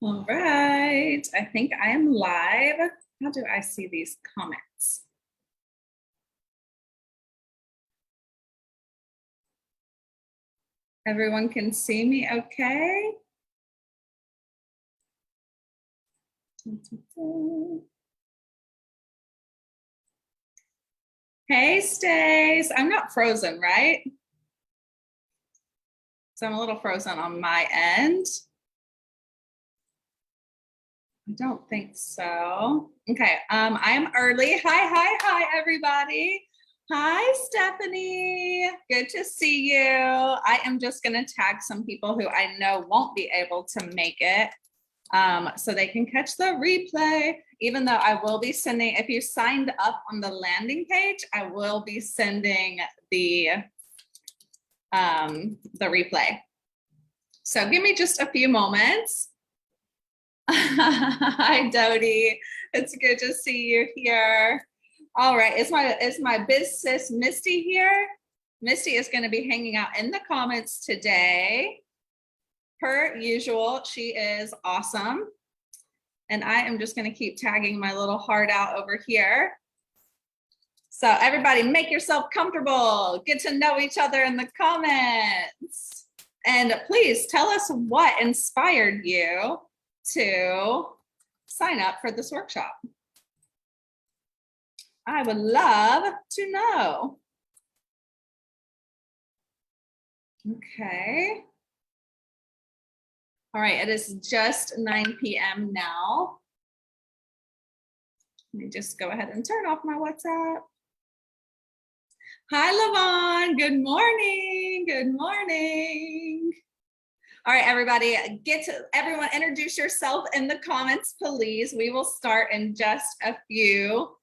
All right, I think I am live. How do I see these comments? Everyone can see me okay? Hey, Stace. I'm not frozen, right? So I'm a little frozen on my end. I don't think so. Okay, I am early. Hi, everybody. Hi, Stephanie. Good to see you. I am just going to tag some people who I know won't be able to make it so they can catch the replay, even though I will be sending, if you signed up on the landing page, I will be sending the replay. So give me just a few moments. Hi, Dodie. It's good to see you here. All right, is my biz sis Misty here? Misty is going to be hanging out in the comments today. Per usual, she is awesome. And I am just going to keep tagging my little heart out over here. So everybody make yourself comfortable. Get to know each other in the comments. And please tell us what inspired you to sign up for this workshop. I would love to know. Okay. All right, it is just 9 p.m. now. Let me just go ahead and turn off my WhatsApp. Hi, Lavon. Good morning. Good morning. All right, everybody, everyone introduce yourself in the comments, please. We will start in just a few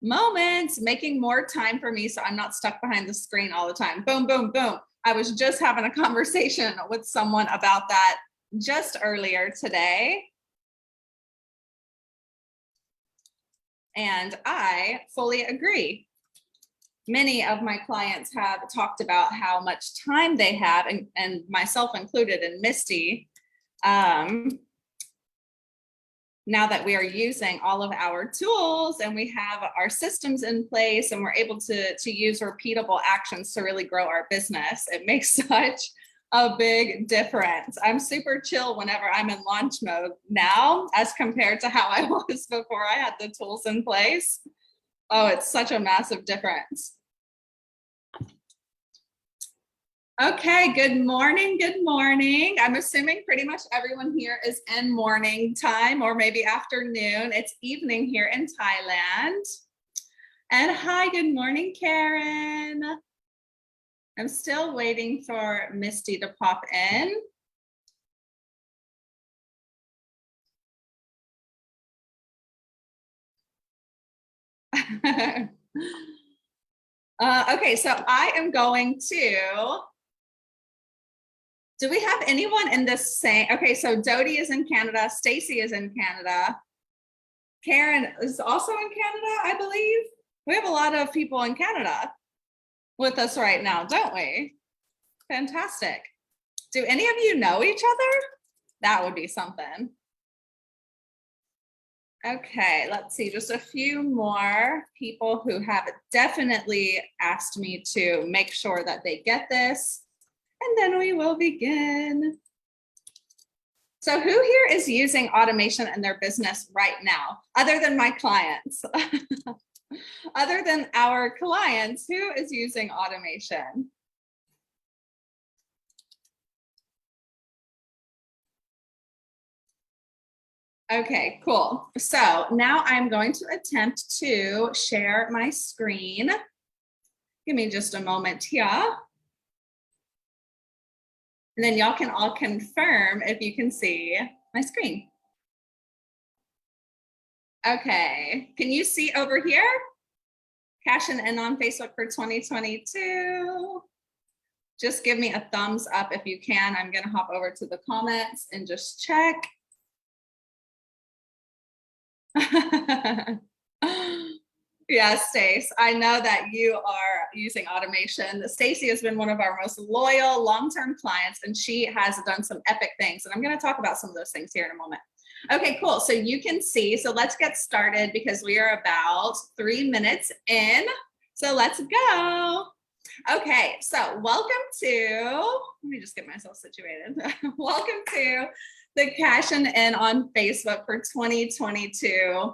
moments, making more time for me so I'm not stuck behind the screen all the time. Boom, boom, boom. I was just having a conversation with someone about that just earlier today. And I fully agree. Many of my clients have talked about how much time they have, and myself included, and Misty, now that we are using all of our tools and we have our systems in place and we're able to use repeatable actions to really grow our business, it makes such a big difference. I'm super chill whenever I'm in launch mode now as compared to how I was before I had the tools in place. Oh, it's such a massive difference. Okay, good morning, good morning. I'm assuming pretty much everyone here is in morning time or maybe afternoon. It's evening here in Thailand. And hi, good morning, Karen. I'm still waiting for Misty to pop in. Okay, so I am going to, do we have anyone in this same, okay, so Dodie is in Canada, Stacy is in Canada. Karen is also in Canada, I believe. We have a lot of people in Canada with us right now, don't we? Fantastic. Do any of you know each other? That would be something. Okay, let's see, just a few more people who have definitely asked me to make sure that they get this, and then we will begin. So who here is using automation in their business right now, other than my clients? Other than our clients, who is using automation? Okay, cool. So now I'm going to attempt to share my screen. Give me just a moment here. And then y'all can all confirm if you can see my screen. Okay, can you see over here? Cashing in on Facebook for 2022. Just give me a thumbs up if you can. I'm gonna hop over to the comments and just check. Yeah, Stace, I know that you are using automation. Stacy has been one of our most loyal long-term clients, and she has done some epic things. And I'm going to talk about some of those things here in a moment. Okay, cool. So you can see, so let's get started because we are about 3 minutes in. So let's go. Okay, so welcome to, let me just get myself situated. Welcome to the Cashing In on Facebook for 2022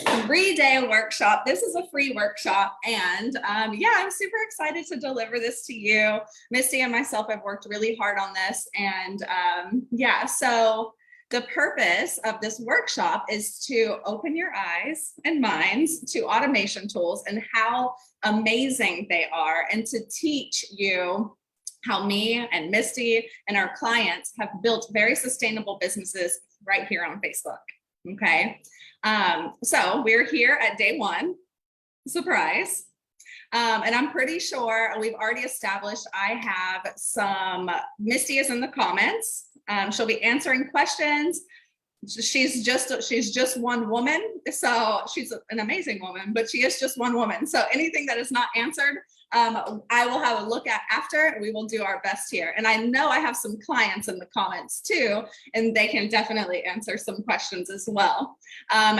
3-day workshop. This is a free workshop, and yeah, I'm super excited to deliver this to you. Misty and myself have worked really hard on this, and yeah, so the purpose of this workshop is to open your eyes and minds to automation tools and how amazing they are, and to teach you how me and Misty and our clients have built very sustainable businesses right here on Facebook. Okay. So we're here at day 1, surprise. And I'm pretty sure we've already established I have some, Misty is in the comments. She'll be answering questions. She's just one woman. So she's an amazing woman, but she is just one woman. So anything that is not answered, I will have a look at after, and we will do our best here. And I know I have some clients in the comments too, and they can definitely answer some questions as well.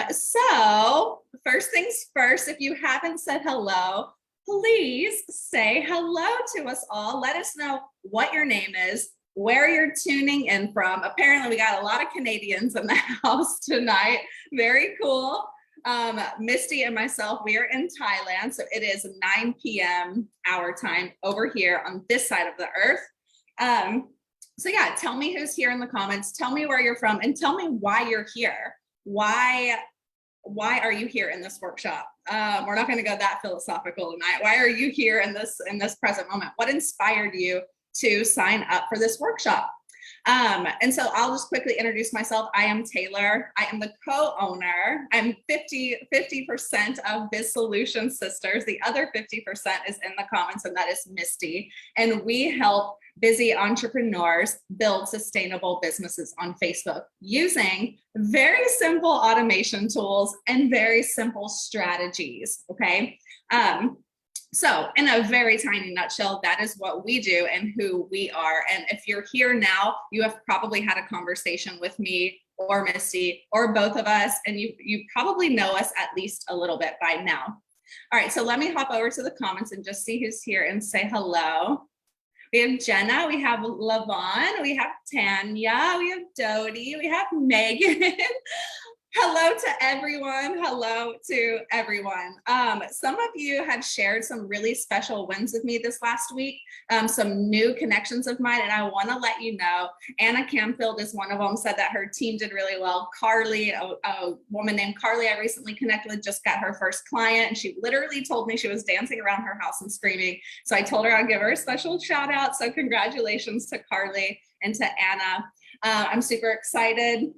So first things first, if you haven't said hello, please say hello to us all. Let us know what your name is, where you're tuning in from. Apparently we got a lot of Canadians in the house tonight. Very cool. Misty and myself, we are in Thailand. So it is 9 p.m. our time over here on this side of the earth. So yeah, tell me who's here in the comments. Tell me where you're from, and tell me why you're here. Why are you here in this workshop? We're not going to go that philosophical tonight. Why are you here in this present moment? What inspired you to sign up for this workshop? And so I'll just quickly introduce myself. I am Taylor. I am the co-owner. I'm 50% of Biz Solution Sisters. The other 50% is in the comments, and that is Misty. And we help busy entrepreneurs build sustainable businesses on Facebook using very simple automation tools and very simple strategies. Okay. So in a very tiny nutshell, that is what we do and who we are. And if you're here now, you have probably had a conversation with me or Misty or both of us, and you probably know us at least a little bit by now. All right, so let me hop over to the comments and just see who's here and say hello. We have Jenna, we have Lavon, we have Tanya, we have Dodie, we have Megan. Hello to everyone. Hello to everyone. Some of you have shared some really special wins with me this last week, some new connections of mine, and I want to let you know, Anna Camfield is one of them, said that her team did really well. Carly, a woman named Carly I recently connected with, just got her first client, and she literally told me she was dancing around her house and screaming. So I told her I'd give her a special shout out. So congratulations to Carly and to Anna. I'm super excited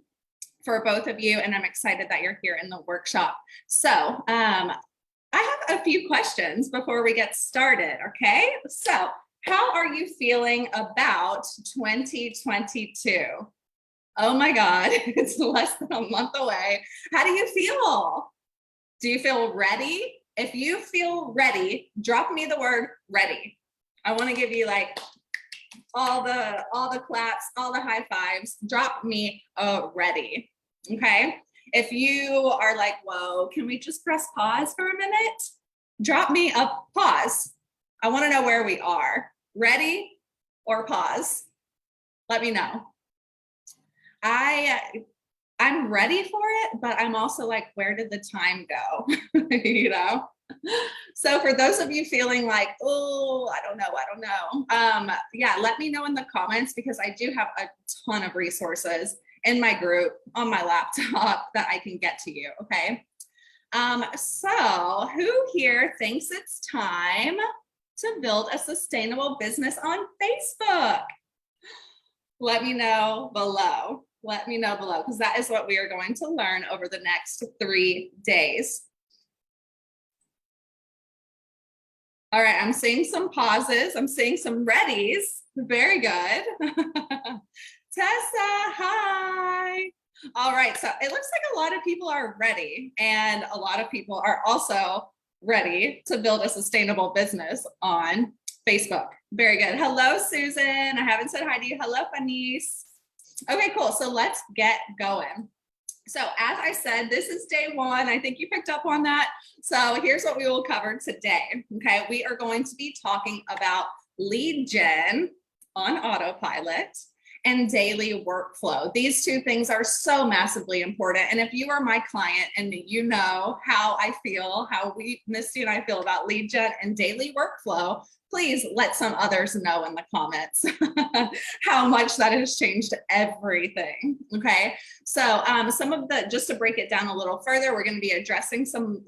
for both of you, and I'm excited that you're here in the workshop. So I have a few questions before we get started, okay? So how are you feeling about 2022? Oh my God, it's less than a month away. How do you feel? Do you feel ready? If you feel ready, drop me the word ready. I want to give you like all the claps, all the high fives. Drop me a ready. Okay. If you are like, whoa, can we just press pause for a minute? Drop me a pause. I want to know where we are. Ready or pause? Let me know. I'm ready for it, but I'm also like, where did the time go? You know? So for those of you feeling like, oh, I don't know. Yeah, let me know in the comments, because I do have a ton of resources in my group on my laptop that I can get to you. Okay. So who here thinks it's time to build a sustainable business on Facebook? Let me know below. Let me know below, because that is what we are going to learn over the next 3 days. All right, I'm seeing some pauses. I'm seeing some readies. Very good. Tessa, hi. All right, so it looks like a lot of people are ready, and a lot of people are also ready to build a sustainable business on Facebook. Very good. Hello, Susan. I haven't said hi to you. Hello, Fanice. Okay, cool. So let's get going. So as I said, this is day one. I think you picked up on that. So here's what we will cover today. Okay, we are going to be talking about lead gen on Autopilot and daily workflow. These two things are so massively important. And if you are my client and you know how I feel, how Misty and I feel about lead gen and daily workflow, please let some others know in the comments how much that has changed everything. Okay, so some of the, just to break it down a little further, we're going to be addressing some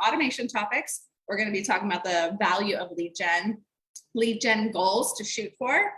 automation topics. We're going to be talking about the value of lead gen goals to shoot for,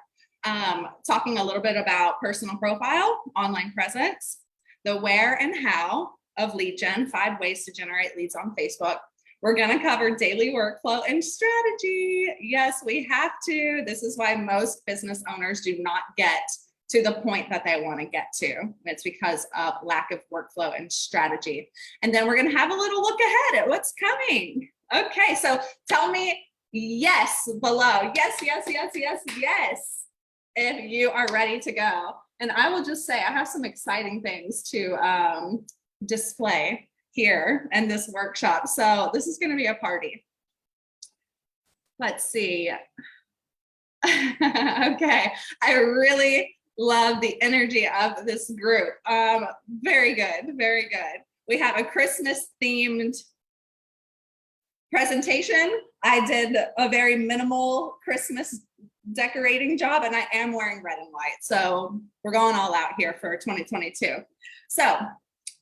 talking a little bit about personal profile, online presence, the where and how of lead gen, 5 ways to generate leads on Facebook. We're going to cover daily workflow and strategy. Yes, we have to. This is why most business owners do not get to the point that they want to get to. It's because of lack of workflow and strategy. And then we're going to have a little look ahead at what's coming. Okay, so tell me yes below. Yes, yes, yes, yes, yes, if you are ready to go. And I will just say I have some exciting things to display here in this workshop. So this is going to be a party. Let's see. Okay, I really love the energy of this group. Very good, very good. We have a Christmas themed presentation. I did a very minimal Christmas decorating job, and I am wearing red and white. So we're going all out here for 2022. So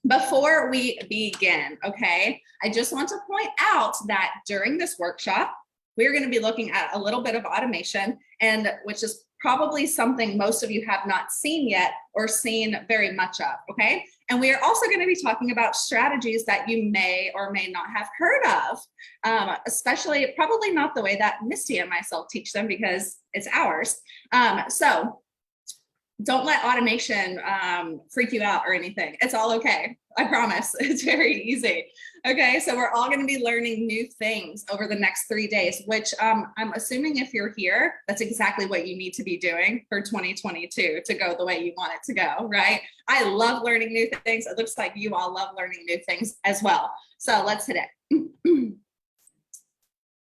before we begin, okay, I just want to point out that during this workshop, we're going to be looking at a little bit of automation, and which is probably something most of you have not seen yet or seen very much of, okay? And we are also going to be talking about strategies that you may or may not have heard of, especially probably not the way that Misty and myself teach them because it's ours. So don't let automation freak you out or anything. It's all okay. I promise. It's very easy. Okay, so we're all going to be learning new things over the next 3 days, which I'm assuming if you're here, that's exactly what you need to be doing for 2022 to go the way you want it to go, right? I love learning new things. It looks like you all love learning new things as well. So let's hit it.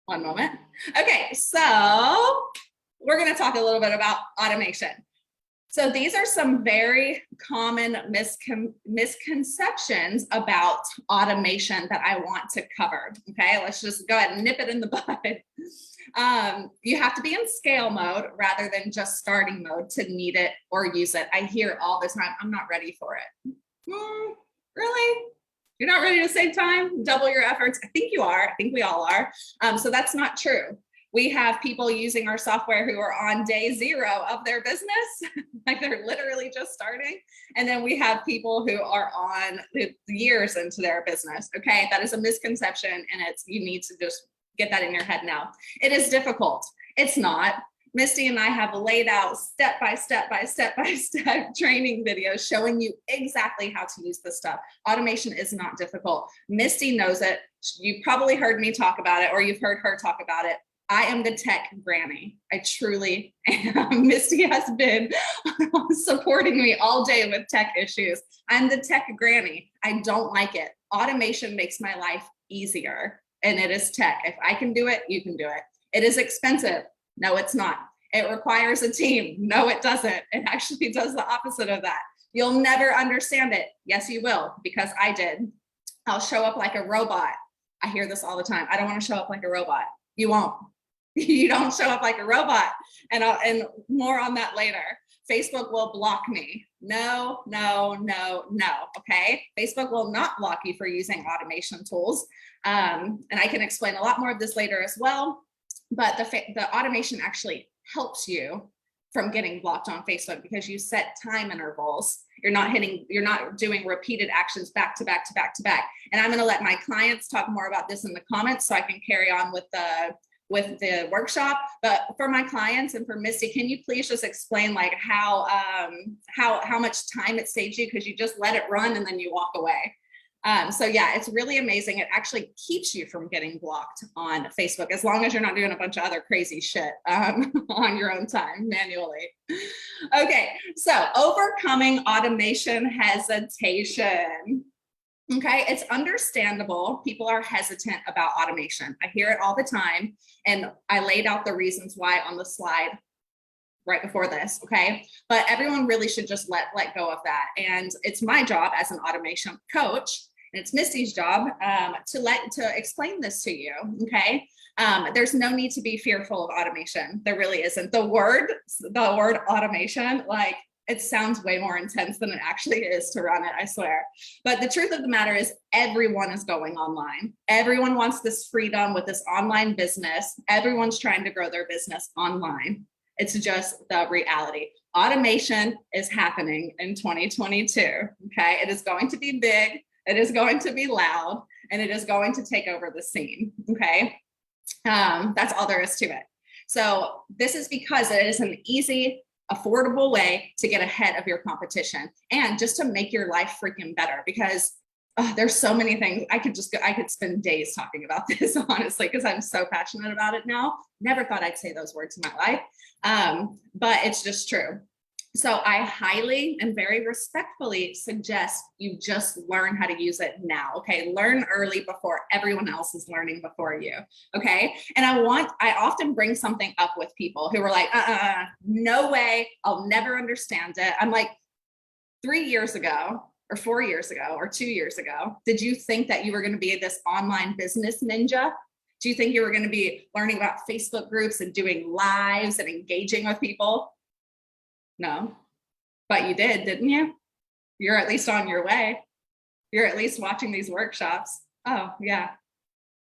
One moment. Okay, so we're going to talk a little bit about automation. So these are some very common misconceptions about automation that I want to cover. Okay, let's just go ahead and nip it in the bud. You have to be in scale mode rather than just starting mode to need it or use it. I hear all the time, I'm not ready for it. Really? You're not ready to save time? Double your efforts? I think you are. I think we all are. So that's not true. We have people using our software who are on day 0 of their business, like they're literally just starting. And then we have people who are on years into their business. Okay, that is a misconception, and you need to just get that in your head now. It is difficult. It's not. Misty and I have laid out step by step training videos showing you exactly how to use this stuff. Automation is not difficult. Misty knows it. You probably heard me talk about it, or you've heard her talk about it. I am the tech granny. I truly am. Misty has been supporting me all day with tech issues. I'm the tech granny. I don't like it. Automation makes my life easier, and it is tech. If I can do it, you can do it. It is expensive. No, it's not. It requires a team. No, it doesn't. It actually does the opposite of that. You'll never understand it. Yes, you will, because I did. I'll show up like a robot. I hear this all the time. I don't want to show up like a robot. You won't. You don't show up like a robot. And more on that later. Facebook will block me. No, no, no, no. Okay. Facebook will not block you for using automation tools. And I can explain a lot more of this later as well. But the automation actually helps you from getting blocked on Facebook because you set time intervals. You're not doing repeated actions back to back to back to back. And I'm going to let my clients talk more about this in the comments so I can carry on with the workshop. But for my clients and for Misty, can you please just explain like how much time it saves you because you just let it run and then you walk away? So yeah, it's really amazing. It actually keeps you from getting blocked on Facebook as long as you're not doing a bunch of other crazy shit on your own time manually. Okay, so overcoming automation hesitation. Okay, it's understandable. People are hesitant about automation. I hear it all the time. And I laid out the reasons why on the slide right before this, okay? But everyone really should just let go of that. And it's my job as an automation coach, and it's Misty's job to explain this to you, okay? There's no need to be fearful of automation. There really isn't. The word automation, like, it sounds way more intense than it actually is to run it, I swear. But the truth of the matter is everyone is going online. Everyone wants this freedom with this online business. Everyone's trying to grow their business online. It's just the reality. Automation is happening in 2022, okay? It is going to be big, it is going to be loud, and it is going to take over the scene, okay? That's all there is to it. So this is because it is an easy, affordable way to get ahead of your competition and just to make your life freaking better, because there's so many things. I could spend days talking about this, honestly, because I'm so passionate about it now. Never thought I'd say those words in my life, but it's just true. So I highly and very respectfully suggest you just learn how to use it now, okay? Learn early before everyone else is learning before you, okay? And I often bring something up with people who are like, no way, I'll never understand it. I'm like, 3 years ago, or 4 years ago, or 2 years ago, did you think that you were gonna be this online business ninja? Do you think you were gonna be learning about Facebook groups and doing lives and engaging with people? No, but you did, didn't you? You're at least on your way. You're at least watching these workshops. Oh, yeah.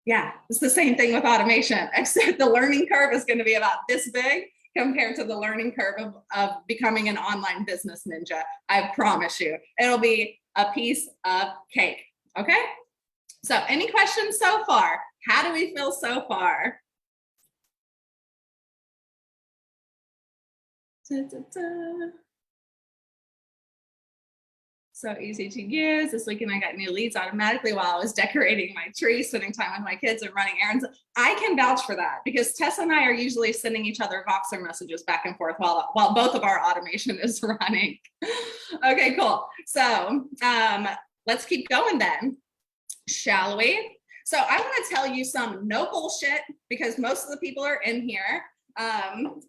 Yeah, it's the same thing with automation, except the learning curve is going to be about this big compared to the learning curve of becoming an online business ninja. I promise you, it'll be a piece of cake, okay? So any questions so far? How do we feel so far? Da, da, da. So easy to use. This weekend I got new leads automatically while I was decorating my tree, spending time with my kids and running errands. I can vouch for that because Tessa and I are usually sending each other Voxer messages back and forth while both of our automation is running. Okay, cool. So let's keep going then, shall we? So I want to tell you some no bullshit, because most of the people are in here.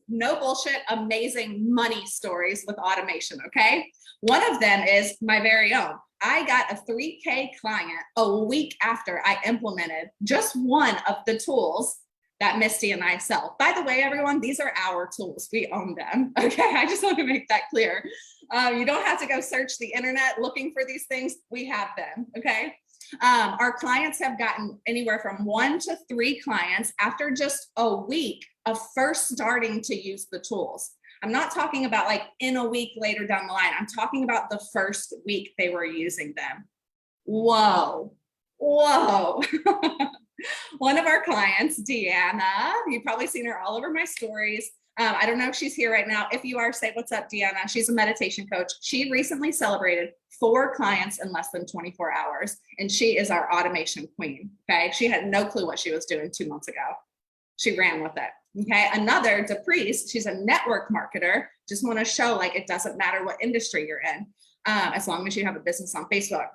No bullshit, amazing money stories with automation, okay? One of them is my very own. I got a 3K client a week after I implemented just one of the tools that Misty and I sell. By the way, everyone, these are our tools. We own them, okay? I just want to make that clear. You don't have to go search the internet looking for these things. We have them, okay? Our clients have gotten anywhere from 1 to 3 clients after just a week of first starting to use the tools. I'm not talking about like in a week later down the line. I'm talking about the first week they were using them. Whoa, whoa. One of our clients, Deanna, you've probably seen her all over my stories. I don't know if she's here right now. If you are, say what's up, Deanna. She's a meditation coach. She recently celebrated 4 clients in less than 24 hours, and she is our automation queen, okay? She had no clue what she was doing 2 months ago. She ran with it, okay? Another, DePriest, she's a network marketer. Just want to show like it doesn't matter what industry you're in, as long as you have a business on Facebook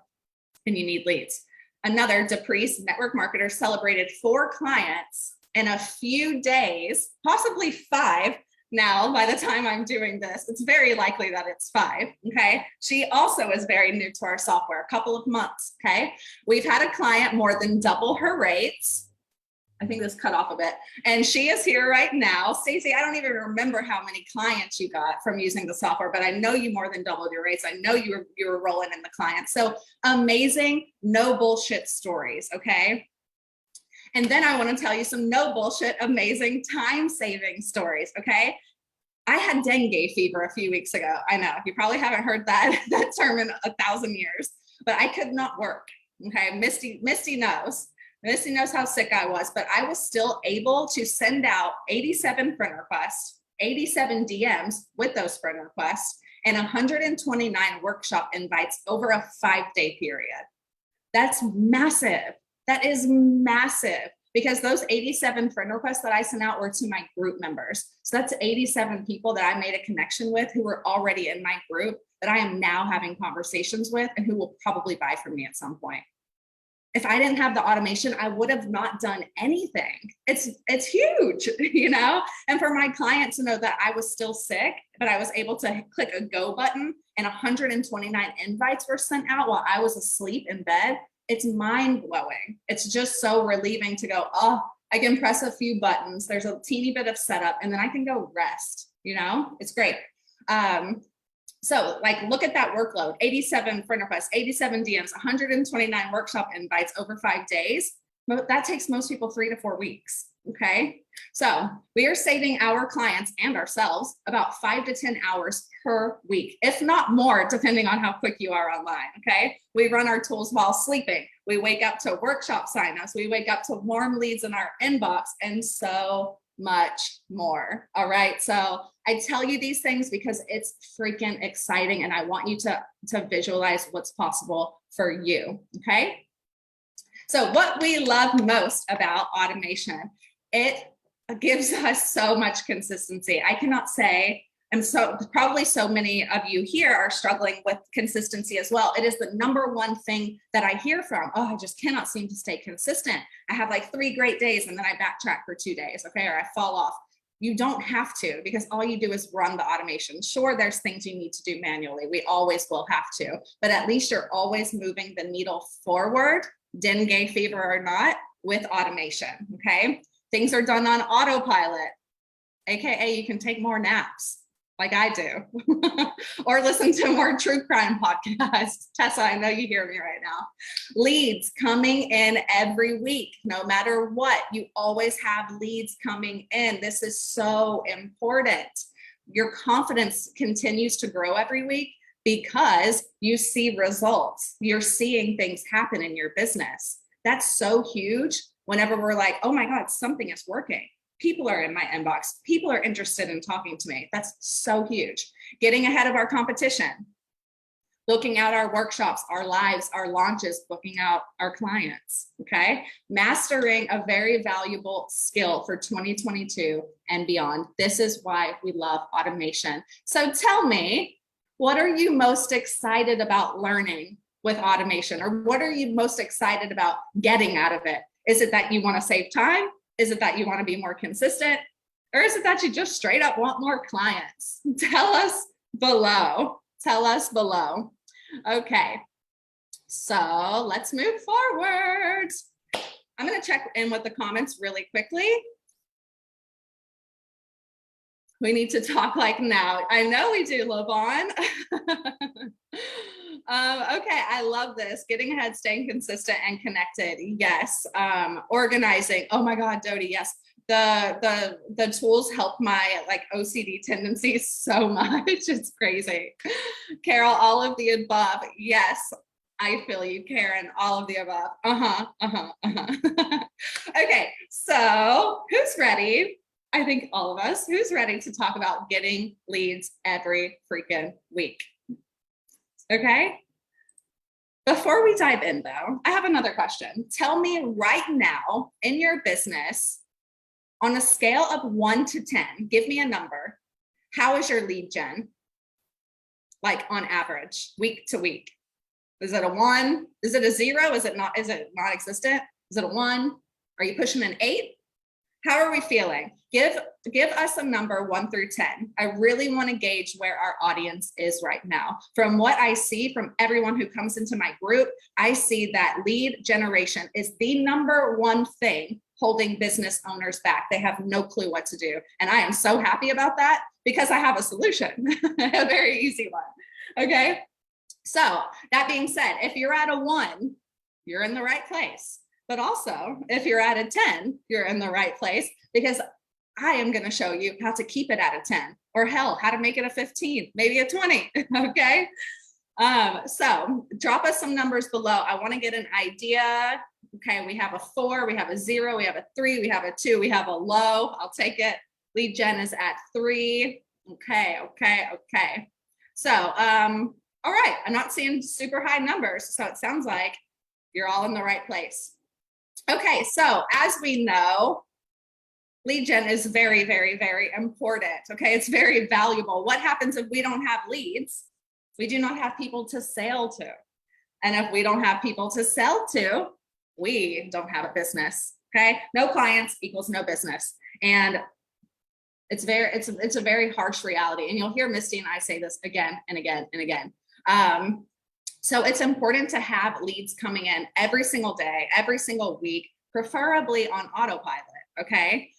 and you need leads. Another, DePriest, network marketer, celebrated 4 clients in a few days, possibly 5 now by the time I'm doing this. It's very likely that it's 5, okay? She also is very new to our software, a couple of months, okay? We've had a client more than double her rates. I think this cut off a bit. And she is here right now. Stacey, I don't even remember how many clients you got from using the software, but I know you more than doubled your rates. I know you were rolling in the clients. So amazing, no bullshit stories, okay? And then I want to tell you some no bullshit, amazing time-saving stories, okay? I had dengue fever a few weeks ago. I know, you probably haven't heard that term in 1,000 years, but I could not work, okay? Misty knows. Misty knows how sick I was, but I was still able to send out 87 friend requests, 87 DMs with those friend requests, and 129 workshop invites over a 5-day period. That's massive. That is massive, because those 87 friend requests that I sent out were to my group members. So that's 87 people that I made a connection with who were already in my group that I am now having conversations with and who will probably buy from me at some point. If I didn't have the automation, I would have not done anything. It's huge, you know? And for my client to know that I was still sick, but I was able to click a go button and 129 invites were sent out while I was asleep in bed, it's mind blowing. It's just so relieving to go, oh, I can press a few buttons. There's a teeny bit of setup and then I can go rest, you know? It's great. So like, look at that workload, 87 friend requests, 87 DMs, 129 workshop invites over 5 days. That takes most people 3 to 4 weeks, okay? So we are saving our clients and ourselves about 5 to 10 hours per week, if not more, depending on how quick you are online, okay? We run our tools while sleeping. We wake up to workshop signups. We wake up to warm leads in our inbox and so much more, all right? So I tell you these things because it's freaking exciting and I want you to visualize what's possible for you, okay? So what we love most about automation, it gives us so much consistency. I cannot say, and so probably so many of you here are struggling with consistency as well. It is the #1 thing that I hear from, oh, I just cannot seem to stay consistent. I have like 3 great days and then I backtrack for 2 days, okay, or I fall off. You don't have to, because all you do is run the automation. Sure, there's things you need to do manually. We always will have to, but at least you're always moving the needle forward, dengue fever or not, with automation, okay? Things are done on autopilot, AKA you can take more naps like I do, or listen to more true crime podcasts. Tessa, I know you hear me right now. Leads coming in every week, no matter what, you always have leads coming in. This is so important. Your confidence continues to grow every week because you see results. You're seeing things happen in your business. That's so huge. Whenever we're like, oh my God, something is working. People are in my inbox. People are interested in talking to me. That's so huge. Getting ahead of our competition, looking out our workshops, our lives, our launches, booking out our clients, okay? Mastering a very valuable skill for 2022 and beyond. This is why we love automation. So tell me, what are you most excited about learning with automation? Or what are you most excited about getting out of it? Is it that you want to save time? Is it that you want to be more consistent? Or is it that you just straight up want more clients? Tell us below. Tell us below. Okay, so let's move forward. I'm going to check in with the comments really quickly. We need to talk like now. I know we do, Levon. Okay, I love this. Getting ahead, staying consistent and connected. Yes. Organizing. Oh my God, Dodie. Yes. The tools help my like OCD tendencies so much. It's crazy. Carol, all of the above. Yes. I feel you, Karen, all of the above. Okay, so who's ready? I think all of us, who's ready to talk about getting leads every freaking week? Okay. Before we dive in though, I have another question. Tell me right now in your business, on a scale of 1 to 10, give me a number. How is your lead gen? Like on average, week to week? Is it a 1? Is it a 0? Is it non-existent? Is it a 1? Are you pushing an 8? How are we feeling? Give us a number 1 through 10. I really want to gauge where our audience is right now. From what I see from everyone who comes into my group, I see that lead generation is the #1 thing holding business owners back. They have no clue what to do. And I am so happy about that because I have a solution, a very easy one. Okay. So that being said, if you're at a 1, you're in the right place. But also, if you're at a 10, you're in the right place, because I am going to show you how to keep it at a 10, or hell, how to make it a 15, maybe a 20. Okay. So drop us some numbers below. I want to get an idea. Okay. We have a 4, we have a 0, we have a 3, we have a 2, we have a low. I'll take it. Lead gen is at 3. Okay. So, all right. I'm not seeing super high numbers. So it sounds like You're all in the right place. Okay, so as we know, lead gen is very, very, very important. Okay, it's very valuable. What happens if we don't have leads? We do not have people to sell to. And if we don't have people to sell to, we don't have a business. Okay, no clients equals no business. And it's a very harsh reality. And you'll hear Misty and I say this again and again and again. So it's important to have leads coming in every single day, every single week, preferably on autopilot, okay?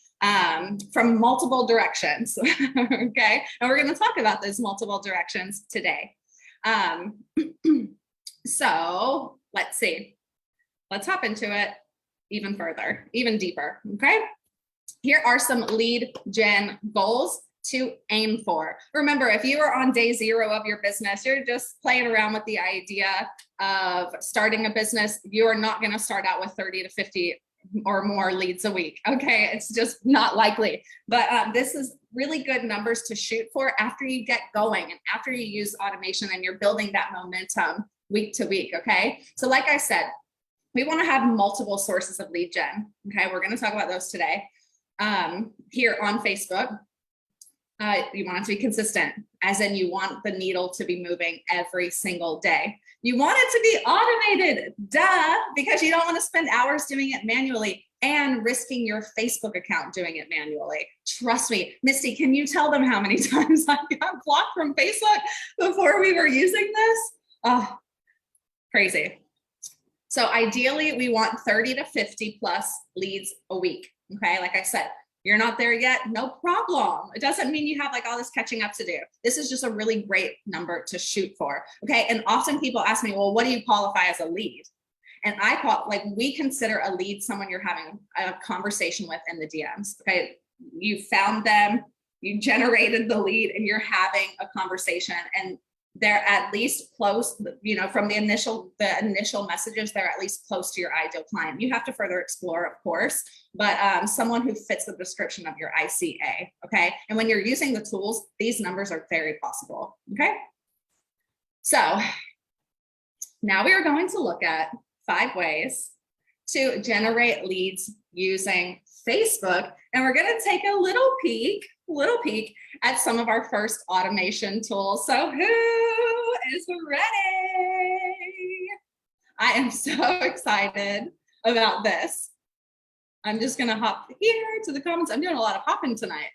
From multiple directions, okay? And we're gonna talk about those multiple directions today. So let's see. Let's hop into it even further, even deeper, okay? Here are some lead gen goals to aim for. Remember, if you are on day 0 of your business, you're just playing around with the idea of starting a business, you are not gonna start out with 30 to 50 or more leads a week, okay? It's just not likely. But this is really good numbers to shoot for after you get going and after you use automation and you're building that momentum week to week, okay? So like I said, we wanna have multiple sources of lead gen, okay? We're gonna talk about those today. Here on Facebook, you want it to be consistent, as in you want the needle to be moving every single day. You want it to be automated, duh, because you don't want to spend hours doing it manually and risking your Facebook account doing it manually. Trust me, Misty, can you tell them how many times I got blocked from Facebook before we were using this? Oh, crazy. So ideally, we want 30 to 50 plus leads a week, okay? Like I said, you're not there yet, no problem. It doesn't mean you have like all this catching up to do. This is just a really great number to shoot for, okay? And often people ask me, well, what do you qualify as a lead? And I call, like, we consider a lead someone you're having a conversation with in the DMs, okay? You found them, you generated the lead, and you're having a conversation, and they're at least close, you know, from the initial messages, they're at least close to your ideal client. You have to further explore, of course, but someone who fits the description of your ICA, okay? And when you're using the tools, these numbers are very possible, okay? So now we are going to look at 5 ways to generate leads using Facebook. And we're gonna take a little peek at some of our first automation tools. So who is ready? I am so excited about this. I'm just gonna hop here to the comments. I'm doing a lot of hopping tonight.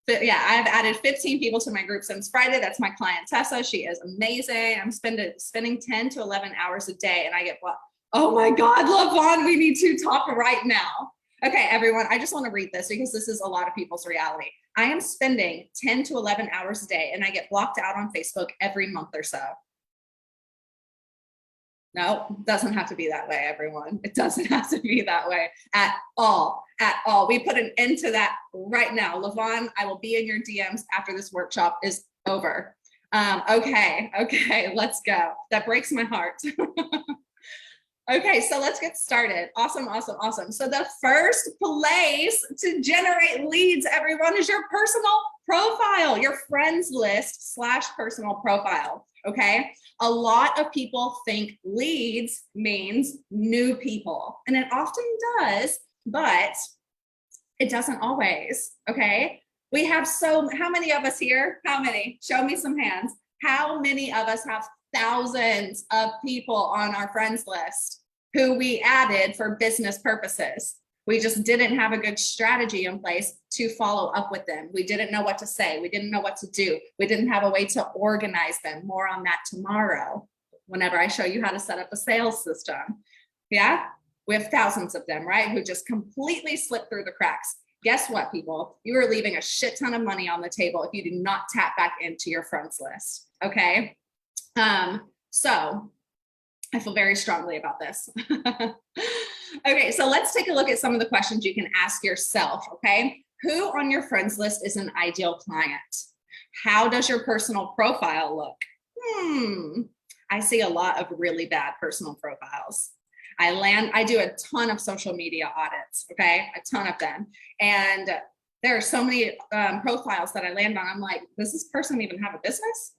But yeah, I've added 15 people to my group since Friday. That's my client, Tessa. She is amazing. I'm spending 10 to 11 hours a day and I get blocked. Oh my God, LaVon, we need to talk right now. Okay, everyone, I just want to read this because this is a lot of people's reality. I am spending 10 to 11 hours a day and I get blocked out on Facebook every month or so. No, it doesn't have to be that way, everyone. It doesn't have to be that way at all, at all. We put an end to that right now. LaVon, I will be in your DMs after this workshop is over. Okay, let's go. That breaks my heart. Okay, so let's get started. Awesome. So the first place to generate leads, everyone, is your personal profile, your friends list / personal profile, okay? A lot of people think leads means new people, and it often does, but it doesn't always, okay? We have how many of us here? How many? Show me some hands. How many of us have thousands of people on our friends list who we added for business purposes? We just didn't have a good strategy in place to follow up with them. We didn't know what to say. We didn't know what to do. We didn't have a way to organize them. More on that tomorrow, whenever I show you how to set up a sales system. Yeah, we have thousands of them, right? Who just completely slip through the cracks. Guess what, people? You are leaving a shit ton of money on the table if you do not tap back into your friends list, okay? So I feel very strongly about this. Okay, so let's take a look at some of the questions you can ask yourself, okay? Who on your friends list is an ideal client? How does your personal profile look? I see a lot of really bad personal profiles. I do a ton of social media audits, okay? A ton of them. And there are so many profiles that I land on. I'm like, does this person even have a business?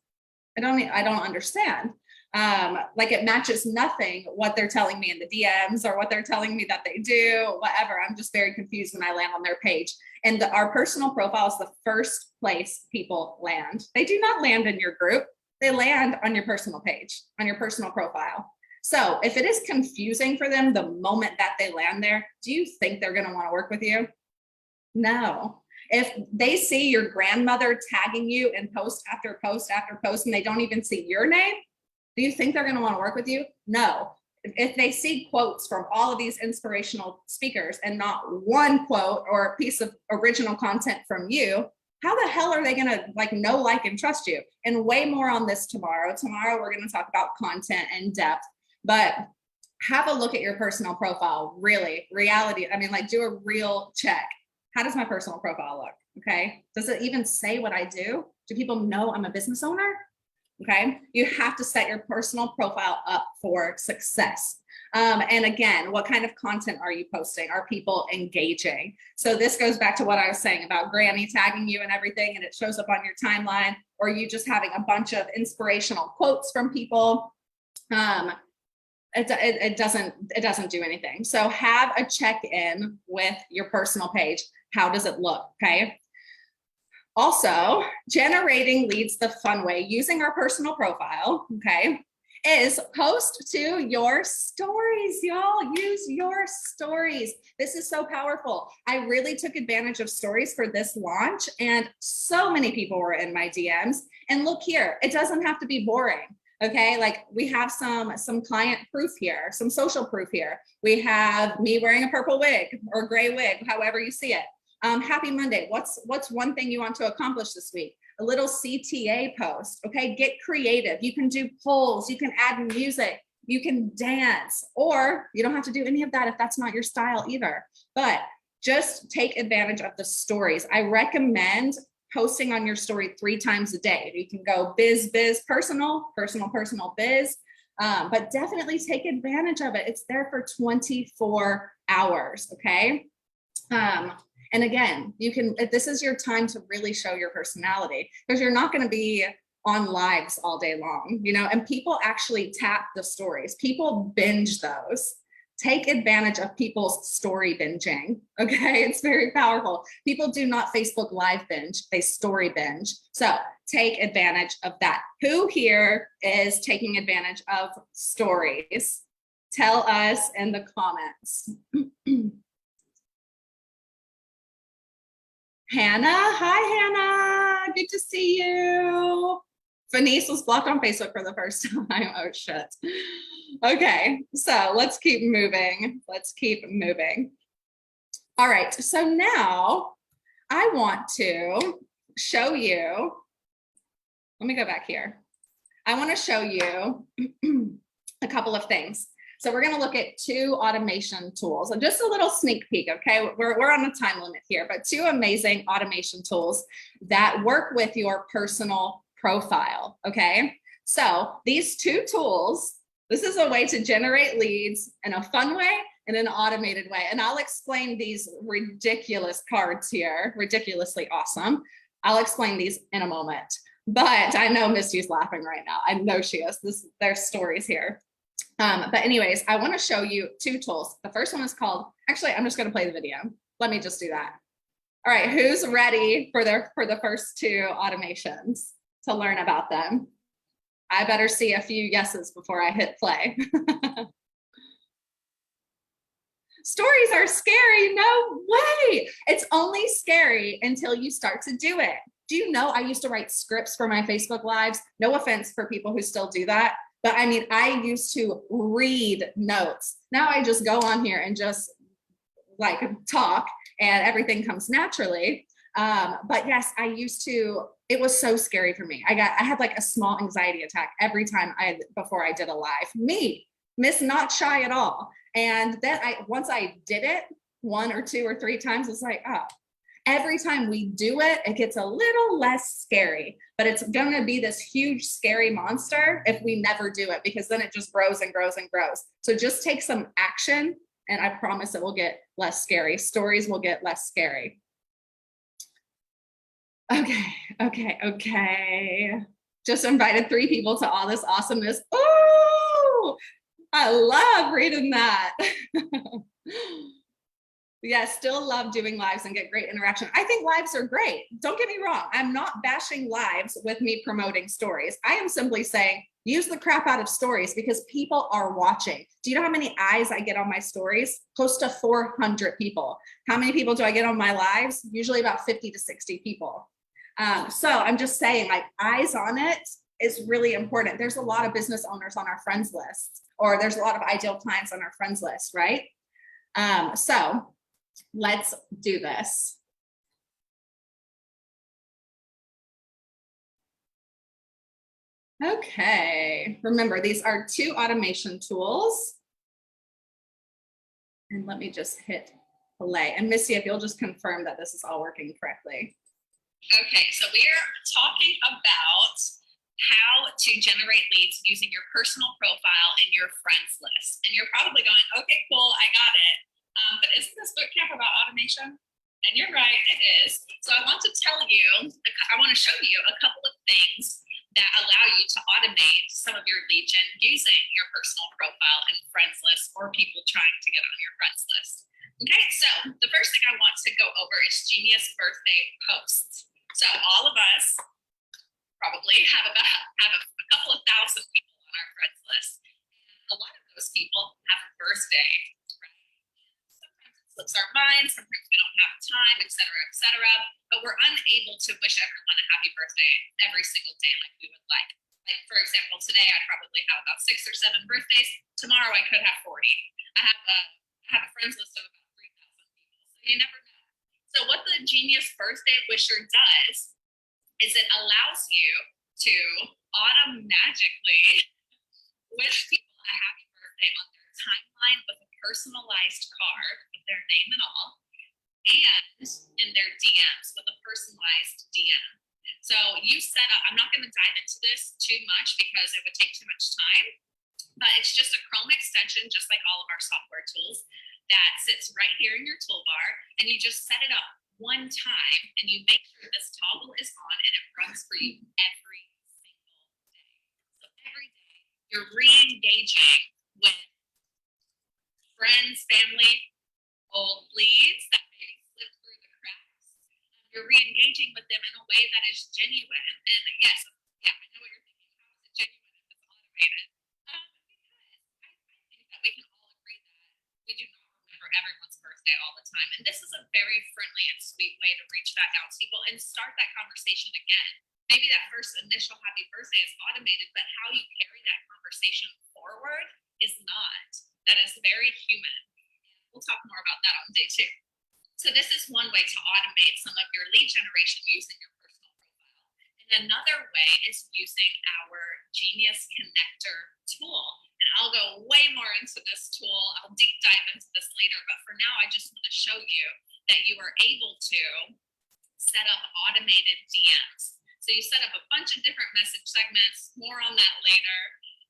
I don't understand. Like it matches nothing what they're telling me in the DMs or what they're telling me that they do, whatever. I'm just very confused when I land on their page. And our personal profile is the first place people land. They do not land in your group. They land on your personal page, on your personal profile. So if it is confusing for them the moment that they land there, do you think they're going to want to work with you? No. If they see your grandmother tagging you in post after post after post and they don't even see your name, do you think they're going to want to work with you? No. If they see quotes from all of these inspirational speakers and not one quote or piece of original content from you, how the hell are they going to know, like, and trust you? And way more on this tomorrow. Tomorrow, we're going to talk about content in depth, but have a look at your personal profile. Really, reality. I mean, do a real check. How does my personal profile look? Okay. Does it even say what I do? Do people know I'm a business owner? Okay. You have to set your personal profile up for success. And again, what kind of content are you posting? Are people engaging? So this goes back to what I was saying about Granny tagging you and everything, and it shows up on your timeline, or you just having a bunch of inspirational quotes from people. It doesn't do anything. So have a check-in with your personal page. How does it look? Okay. Also, generating leads the fun way using our personal profile, okay, is post to your stories, y'all. Use your stories. This is so powerful. I really took advantage of stories for this launch, and so many people were in my DMs. And look here, it doesn't have to be boring. Okay, we have some client proof here, some social proof here. We have me wearing a purple wig or gray wig, however you see it. Happy Monday. What's one thing you want to accomplish this week? A little CTA post. Okay, get creative. You can do polls, you can add music, you can dance, or you don't have to do any of that if that's not your style either. But just take advantage of the stories. I recommend posting on your story 3 times a day. You can go biz, personal, biz, but definitely take advantage of it. It's there for 24 hours, okay? And again, this is your time to really show your personality, because you're not going to be on lives all day long, and people actually tap the stories. People binge those. Take advantage of people's story binging. Okay. It's very powerful. People do not Facebook Live binge, they story binge. So take advantage of that. Who here is taking advantage of stories? Tell us in the comments. Hannah, hi Hannah, good to see you. Venice was blocked on Facebook for the first time. Oh shit. Okay, so let's keep moving. All right, so now I want to show you, let me go back here. I want to show you a couple of things. So we're going to look at 2 automation tools, and just a little sneak peek. Okay, we're on a time limit here, but 2 amazing automation tools that work with your personal profile. Okay, so these 2 tools, this is a way to generate leads in a fun way and an automated way. And I'll explain these ridiculous cards here, ridiculously awesome. I'll explain these in a moment, but I know Misty's laughing right now. I know she is. There's stories here. But anyways, I want to show you 2 tools. The first one is called, actually, I'm just going to play the video. Let me just do that. All right, who's ready for the first 2 automations to learn about them? I better see a few yeses before I hit play. Stories are scary. No way. It's only scary until you start to do it. Do you know I used to write scripts for my Facebook Lives? No offense for people who still do that. But I mean, I used to read notes. Now I just go on here and just talk and everything comes naturally. But yes, I used to, it was so scary for me. I had a small anxiety attack every time before I did a live. Me, Miss Not Shy at all. And then once I did it 1 or 2 or 3 times, it's oh, every time we do it, it gets a little less scary, but it's going to be this huge, scary monster if we never do it, because then it just grows and grows and grows. So just take some action, and I promise it will get less scary. Stories will get less scary. Okay. Just invited 3 people to all this awesomeness. Oh, I love reading that. Yeah, still love doing lives and get great interaction. I think lives are great. Don't get me wrong. I'm not bashing lives with me promoting stories. I am simply saying use the crap out of stories because people are watching. Do you know how many eyes I get on my stories? Close to 400 people. How many people do I get on my lives? Usually about 50 to 60 people. So I'm just saying, like, eyes on it is really important. There's a lot of business owners on our friends list, or there's a lot of ideal clients on our friends list, right? So let's do this. Okay, remember, these are 2 automation tools. And let me just hit play. And Missy, if you'll just confirm that this is all working correctly. Okay, so we are talking about how to generate leads using your personal profile and your friends list. And you're probably going, okay, cool, I got it. But isn't this boot camp about automation? And you're right, it is. So I want to tell you, I want to show you a couple of things that allow you to automate some of your lead gen using your personal profile and friends list, or people trying to get on your friends list. Okay, so the first thing I want to go over is Genius birthday posts. So all of us probably have a couple of thousand people on our friends list. A lot of those people have a birthday, right? Sometimes it slips our minds, sometimes we don't have time, et cetera, but we're unable to wish everyone a happy birthday every single day like we would like. Like, for example, today I probably have about 6 or 7 birthdays. Tomorrow I could have 40. I have a friends list of about 3,000 people, so you never know. So what the Genius Birthday Wisher does is it allows you to automagically wish people a happy birthday on their timeline with a personalized card with their name and all, and in their DMs with a personalized DM. So you set up, I'm not going to dive into this too much because it would take too much time, but it's just a Chrome extension, just like all of our software tools, that sits right here in your toolbar, and you just set it up one time and you make sure this toggle is on and it runs for you every single day. So every day you're re-engaging with friends, family, old leads that maybe slip through the cracks. You're re-engaging with them in a way that is genuine. And yes, yeah, I know what you're thinking. How is it genuine if it's automated? Because I think that we can all agree that we do not remember everyone's birthday all the time. And this is a very friendly and sweet way to reach back out to people and start that conversation again. Maybe that first initial happy birthday is automated, but how you carry that conversation forward is not. That is very human. We'll talk more about that on day 2. So this is one way to automate some of your lead generation using your personal profile. And another way is using our Genius Connector tool. And I'll go way more into this tool. I'll deep dive into this later, but for now, I just want to show you that you are able to set up automated DMs. So you set up a bunch of different message segments, more on that later,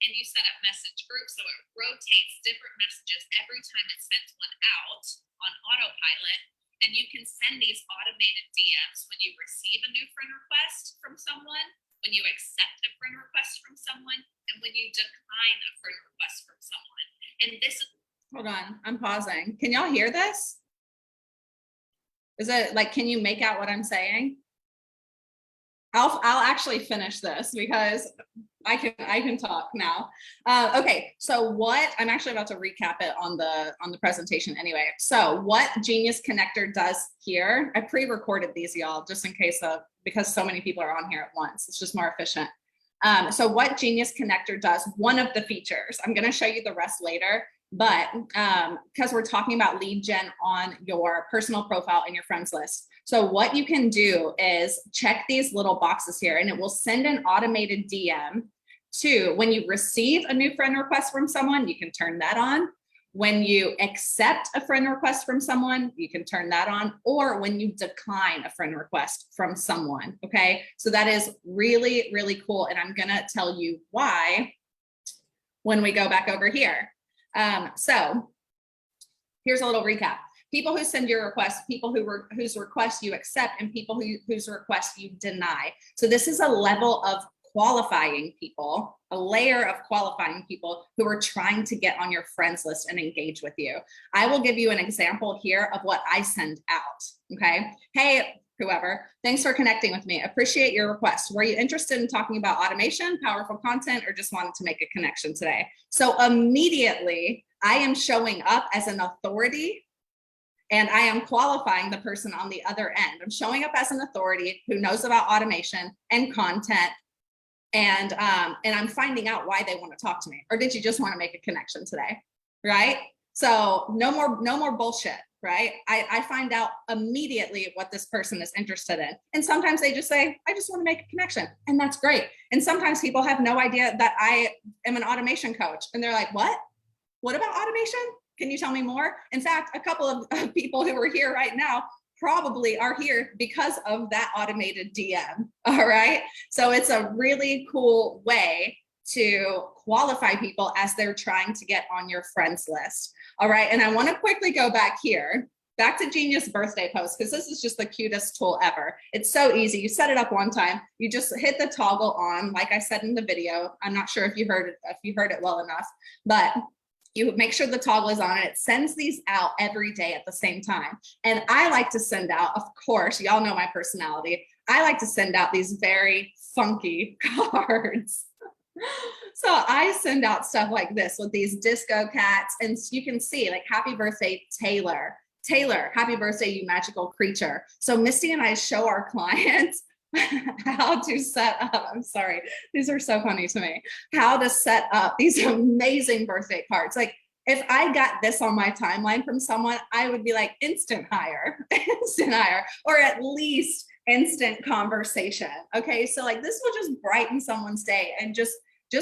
and you set up message groups so it rotates different messages every time it sends one out on Autopilot. And you can send these automated DMs when you receive a new friend request from someone, when you accept a friend request from someone, and when you decline a friend request from someone. And this is... Hold on, I'm pausing. Can y'all hear this? Is it like, can you make out what I'm saying? I'll actually finish this because I can talk now. Okay, so what I'm actually about to recap it on the presentation anyway. So what Genius Connector does here, I pre-recorded these, y'all, just in case because so many people are on here at once. It's just more efficient. So what Genius Connector does, one of the features, I'm going to show you the rest later, but because we're talking about lead gen on your personal profile and your friends list. So what you can do is check these little boxes here, and it will send an automated DM to when you receive a new friend request from someone, you can turn that on. When you accept a friend request from someone, you can turn that on, or when you decline a friend request from someone, okay? So that is really, really cool, and I'm gonna tell you why when we go back over here. So here's a little recap. People who send your requests, people whose requests you accept, and people whose requests you deny. So this is a level of qualifying people, a layer of qualifying people who are trying to get on your friends list and engage with you. I will give you an example here of what I send out, okay? Hey, whoever, thanks for connecting with me. Appreciate your request. Were you interested in talking about automation, powerful content, or just wanted to make a connection today? So immediately I am showing up as an authority and I am qualifying the person on the other end. I'm showing up as an authority who knows about automation and content, and I'm finding out why they want to talk to me. Or did you just want to make a connection today, right? So no more bullshit, right? I find out immediately what this person is interested in. And sometimes they just say, I just want to make a connection, and that's great. And sometimes people have no idea that I am an automation coach, and they're like, what? What about automation? Can you tell me more? In fact, a couple of people who are here right now probably are here because of that automated DM, all right? So it's a really cool way to qualify people as they're trying to get on your friends list, all right? And I wanna quickly go back here, back to Genius birthday post, because this is just the cutest tool ever. It's so easy. You set it up one time, you just hit the toggle on, like I said in the video. I'm not sure if you heard it well enough, but you make sure the toggle is on and it sends these out every day at the same time. And I like to send out, of course, y'all know my personality, I like to send out these very funky cards. So I send out stuff like this with these disco cats, and you can see like, happy birthday, Taylor. Taylor, happy birthday, you magical creature. So Misty and I show our clients how to set up, I'm sorry, these are so funny to me, how to set up these amazing birthday cards. Like, if I got this on my timeline from someone, I would be like, instant hire, or at least instant conversation. Okay, so like, this will just brighten someone's day and just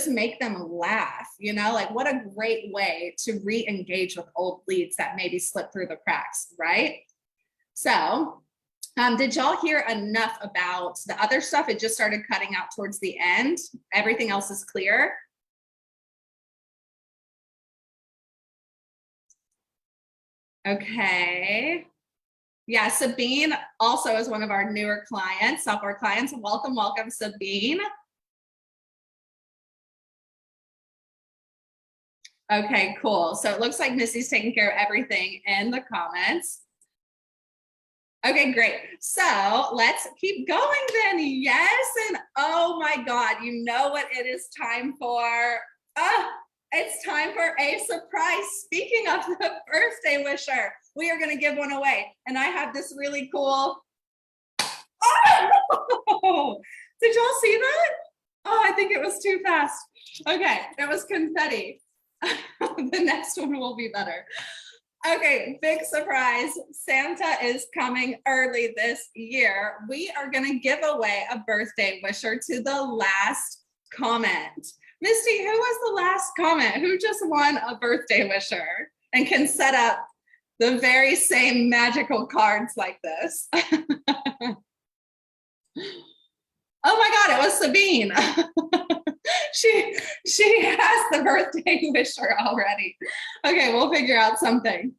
make them laugh, you know? Like, what a great way to re-engage with old leads that maybe slipped through the cracks, right? So did y'all hear enough about the other stuff? It just started cutting out towards the end. Everything else is clear. Okay. Yeah, Sabine also is one of our newer clients, software clients. Welcome, welcome, Sabine. Okay, cool. So it looks like Missy's taking care of everything in the comments. Okay, great. So let's keep going then. Yes, and oh my God, you know what it is time for? It's time for a surprise. Speaking of the birthday wisher, we are gonna give one away. And I have this really cool, oh, did y'all see that? Oh, I think it was too fast. Okay, it was confetti. The next one will be better. Okay, big surprise. Santa is coming early this year. We are going to give away a birthday wisher to the last comment. Misty, who was the last comment? Who just won a birthday wisher and can set up the very same magical cards like this? Oh my God, it was Sabine. She has the birthday wisher already. Okay, we'll figure out something.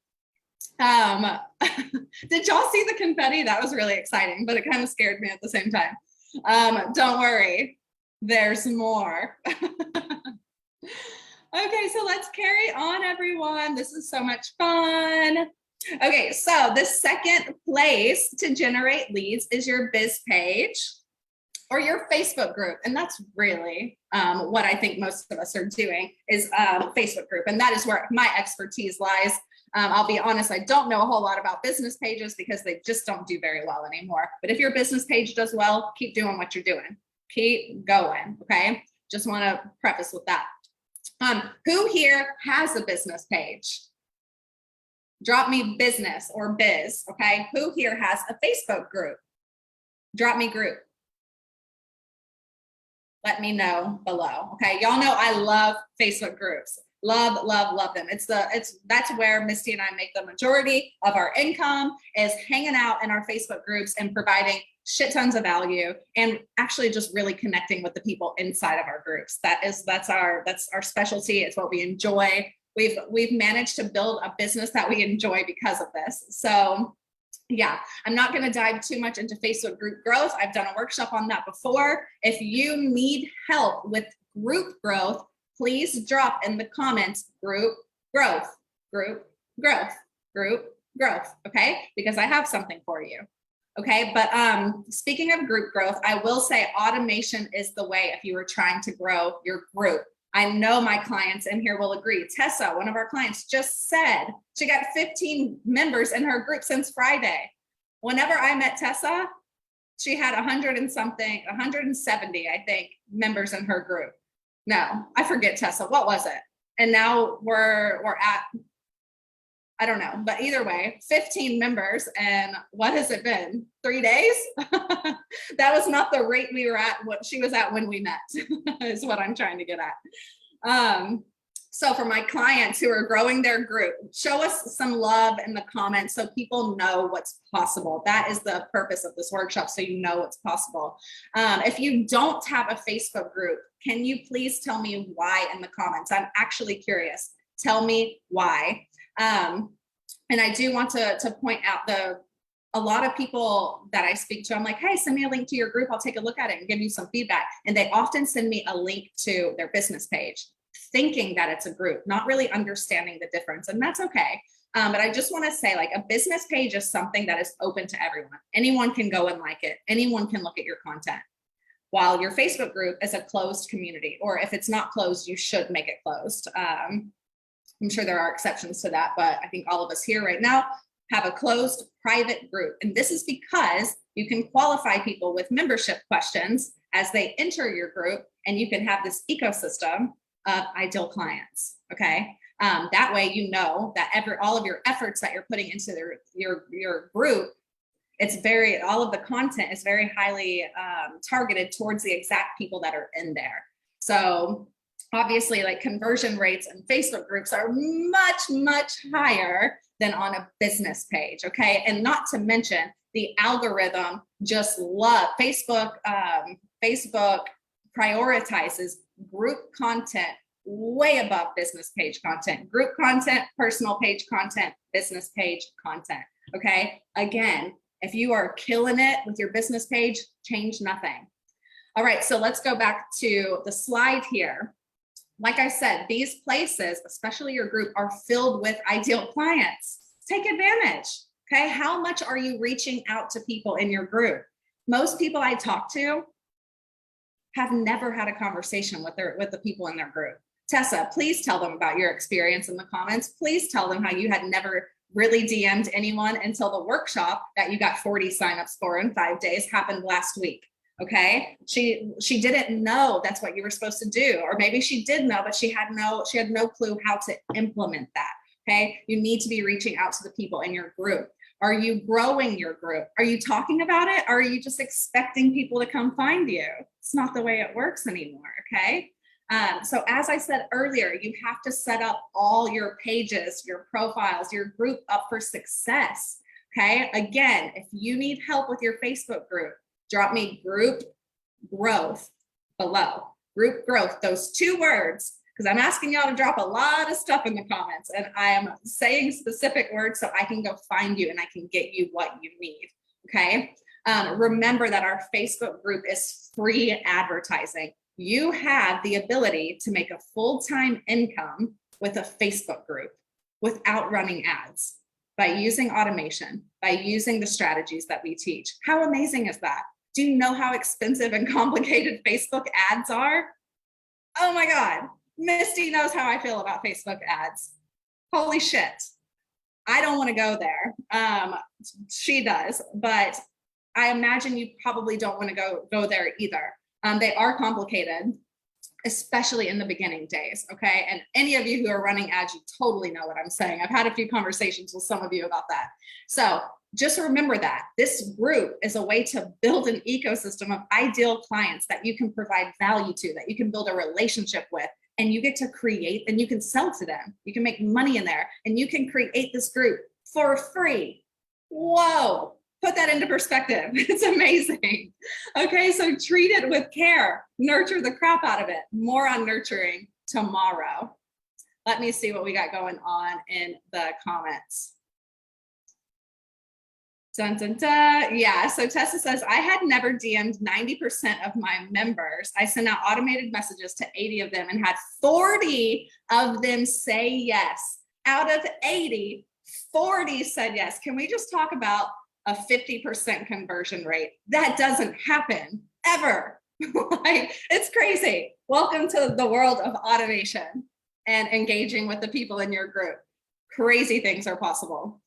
Did y'all see the confetti? That was really exciting, but it kind of scared me at the same time. Don't worry, there's more. Okay, so let's carry on, everyone. This is so much fun. Okay, so the second place to generate leads is your biz page or your Facebook group. And that's really what I think most of us are doing is Facebook group. And that is where my expertise lies. I'll be honest, I don't know a whole lot about business pages because they just don't do very well anymore. But if your business page does well, keep doing what you're doing. Keep going, okay? Just want to preface with that. Who here has a business page? Drop me business or biz, okay? Who here has a Facebook group? Drop me group. Let me know below, okay? Y'all know I love Facebook groups. Love, love, love them. That's where Misty and I make the majority of our income, is hanging out in our Facebook groups and providing shit tons of value and actually just really connecting with the people inside of our groups. That's our specialty. It's what we enjoy. We've managed to build a business that we enjoy because of this. So Yeah, I'm not going to dive too much into Facebook group growth. I've done a workshop on that before. If you need help with group growth, please drop in the comments group growth, group growth, group growth, okay? Because I have something for you. Okay, but speaking of group growth, I will say automation is the way if you were trying to grow your group. I know my clients in here will agree. Tessa, one of our clients, just said she got 15 members in her group since Friday. Whenever I met Tessa, she had 100 and something, 170, I think, members in her group. No, I forget, Tessa, what was it? And now we're at, I don't know, but either way, 15 members. And what has it been? 3 days? That was not the rate we were at, what she was at when we met, is what I'm trying to get at. So for my clients who are growing their group, show us some love in the comments so people know what's possible. That is the purpose of this workshop, so you know what's possible. If you don't have a Facebook group, can you please tell me why in the comments? I'm actually curious. Tell me why. And I do want to point out a lot of people that I speak to, I'm like, hey, send me a link to your group. I'll take a look at it and give you some feedback. And they often send me a link to their business page, thinking that it's a group, not really understanding the difference. And that's okay. But I just want to say, like, a business page is something that is open to everyone. Anyone can go and like it. Anyone can look at your content. While your Facebook group is a closed community, or if it's not closed, you should make it closed. I'm sure there are exceptions to that, but I think all of us here right now have a closed private group. And this is because you can qualify people with membership questions as they enter your group, and you can have this ecosystem of ideal clients, okay? That way you know that all of your efforts that you're putting into your group, all of the content is very highly targeted towards the exact people that are in there. So obviously, like, conversion rates in Facebook groups are much, much higher than on a business page, okay? And not to mention, the algorithm just love Facebook. Facebook prioritizes group content way above business page content. Group content, personal page content, business page content, okay? Again, if you are killing it with your business page, change nothing. All right, so let's go back to the slide here. Like I said, these places, especially your group, are filled with ideal clients. Take advantage, okay? How much are you reaching out to people in your group? Most people I talk to have never had a conversation with the people in their group. Tessa, please tell them about your experience in the comments. Please tell them how you had never really DM'd anyone until the workshop that you got 40 signups for in 5 days happened last week. Okay, she didn't know that's what you were supposed to do, or maybe she did know, but she had no clue how to implement that. Okay, you need to be reaching out to the people in your group. Are you growing your group? Are you talking about it? Or are you just expecting people to come find you? It's not the way it works anymore. Okay, so as I said earlier, you have to set up all your pages, your profiles, your group up for success. Okay, again, if you need help with your Facebook group, drop me group growth below. Group growth, those 2 words, because I'm asking y'all to drop a lot of stuff in the comments, and I am saying specific words so I can go find you and I can get you what you need, okay? Remember that our Facebook group is free advertising. You have the ability to make a full-time income with a Facebook group without running ads, by using automation, by using the strategies that we teach. How amazing is that? Do you know how expensive and complicated Facebook ads are? Oh my God, Misty knows how I feel about Facebook ads. Holy shit. I don't want to go there. She does, but I imagine you probably don't want to go there either. They are complicated, especially in the beginning days, okay? And any of you who are running ads, you totally know what I'm saying. I've had a few conversations with some of you about that. So just remember that this group is a way to build an ecosystem of ideal clients that you can provide value to, that you can build a relationship with, and you get to create, and you can sell to them. You can make money in there, and you can create this group for free. Whoa, put that into perspective. It's amazing. Okay, so treat it with care. Nurture the crap out of it. More on nurturing tomorrow. Let me see what we got going on in the comments. Dun, dun, dun. Yeah, so Tessa says, I had never DM'd 90% of my members. I sent out automated messages to 80 of them and had 40 of them say yes. Out of 80, 40 said yes. Can we just talk about a 50% conversion rate? That doesn't happen ever. Like, it's crazy. Welcome to the world of automation and engaging with the people in your group. Crazy things are possible.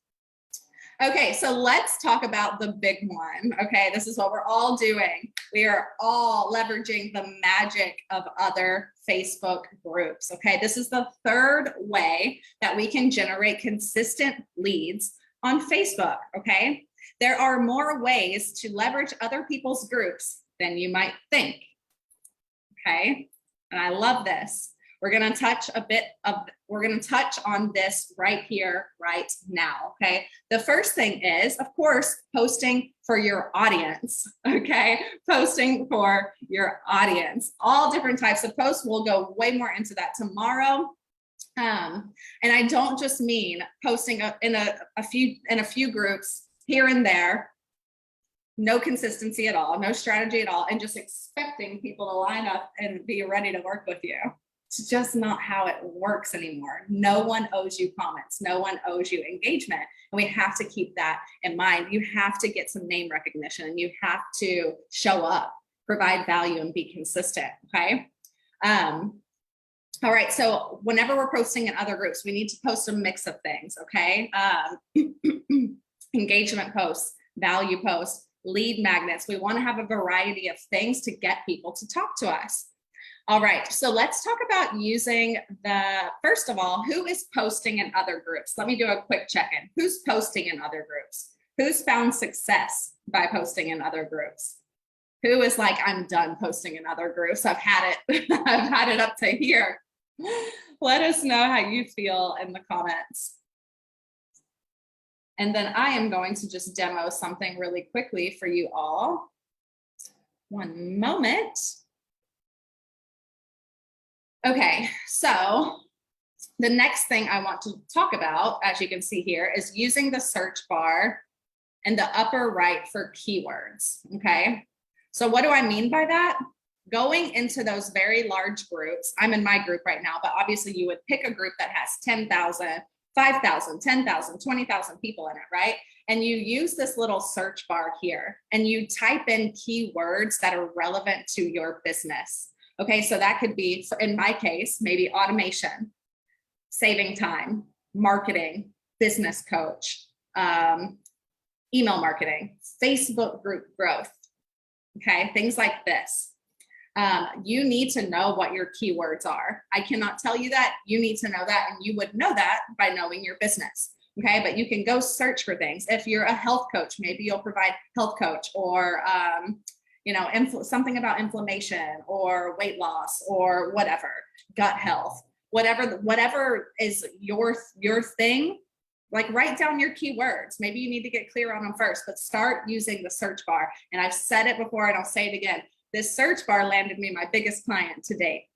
Okay, so let's talk about the big one. Okay, this is what we're all doing. We are all leveraging the magic of other Facebook groups. Okay, this is the third way that we can generate consistent leads on Facebook. Okay, there are more ways to leverage other people's groups than you might think. Okay, and I love this. We're going to touch on this right here, right now. Okay. The first thing is, of course, posting for your audience. Okay. Posting for your audience, all different types of posts. We'll go way more into that tomorrow. And I don't just mean posting in a few groups here and there, no consistency at all, no strategy at all, and just expecting people to line up and be ready to work with you. It's just not how it works anymore. No one owes you comments. No one owes you engagement. And we have to keep that in mind. You have to get some name recognition and you have to show up, provide value, and be consistent. Okay. All right. So whenever we're posting in other groups, we need to post a mix of things. Okay. Engagement posts, value posts, lead magnets. We want to have a variety of things to get people to talk to us. All right, so let's talk about using first of all, who is posting in other groups? Let me do a quick check-in. Who's posting in other groups? Who's found success by posting in other groups? Who is like, I'm done posting in other groups. I've had it. I've had it up to here. Let us know how you feel in the comments. And then I am going to just demo something really quickly for you all. One moment. Okay, so the next thing I want to talk about, as you can see here, is using the search bar in the upper right for keywords, okay? So what do I mean by that? Going into those very large groups, I'm in my group right now, but obviously you would pick a group that has 10,000, 5,000, 10,000, 20,000 people in it, right? And you use this little search bar here and you type in keywords that are relevant to your business. Okay, so that could be, in my case, maybe automation, saving time, marketing, business coach, email marketing, Facebook group growth, okay, things like this. You need to know what your keywords are. I cannot tell you that. You need to know that, and you would know that by knowing your business. Okay, but you can go search for things. If you're a health coach, maybe you'll provide health coach or you know, something about inflammation or weight loss or whatever, gut health, whatever is your thing. Like, write down your keywords. Maybe you need to get clear on them first, but start using the search bar. And I've said it before and I'll say it again. This search bar landed me my biggest client to date,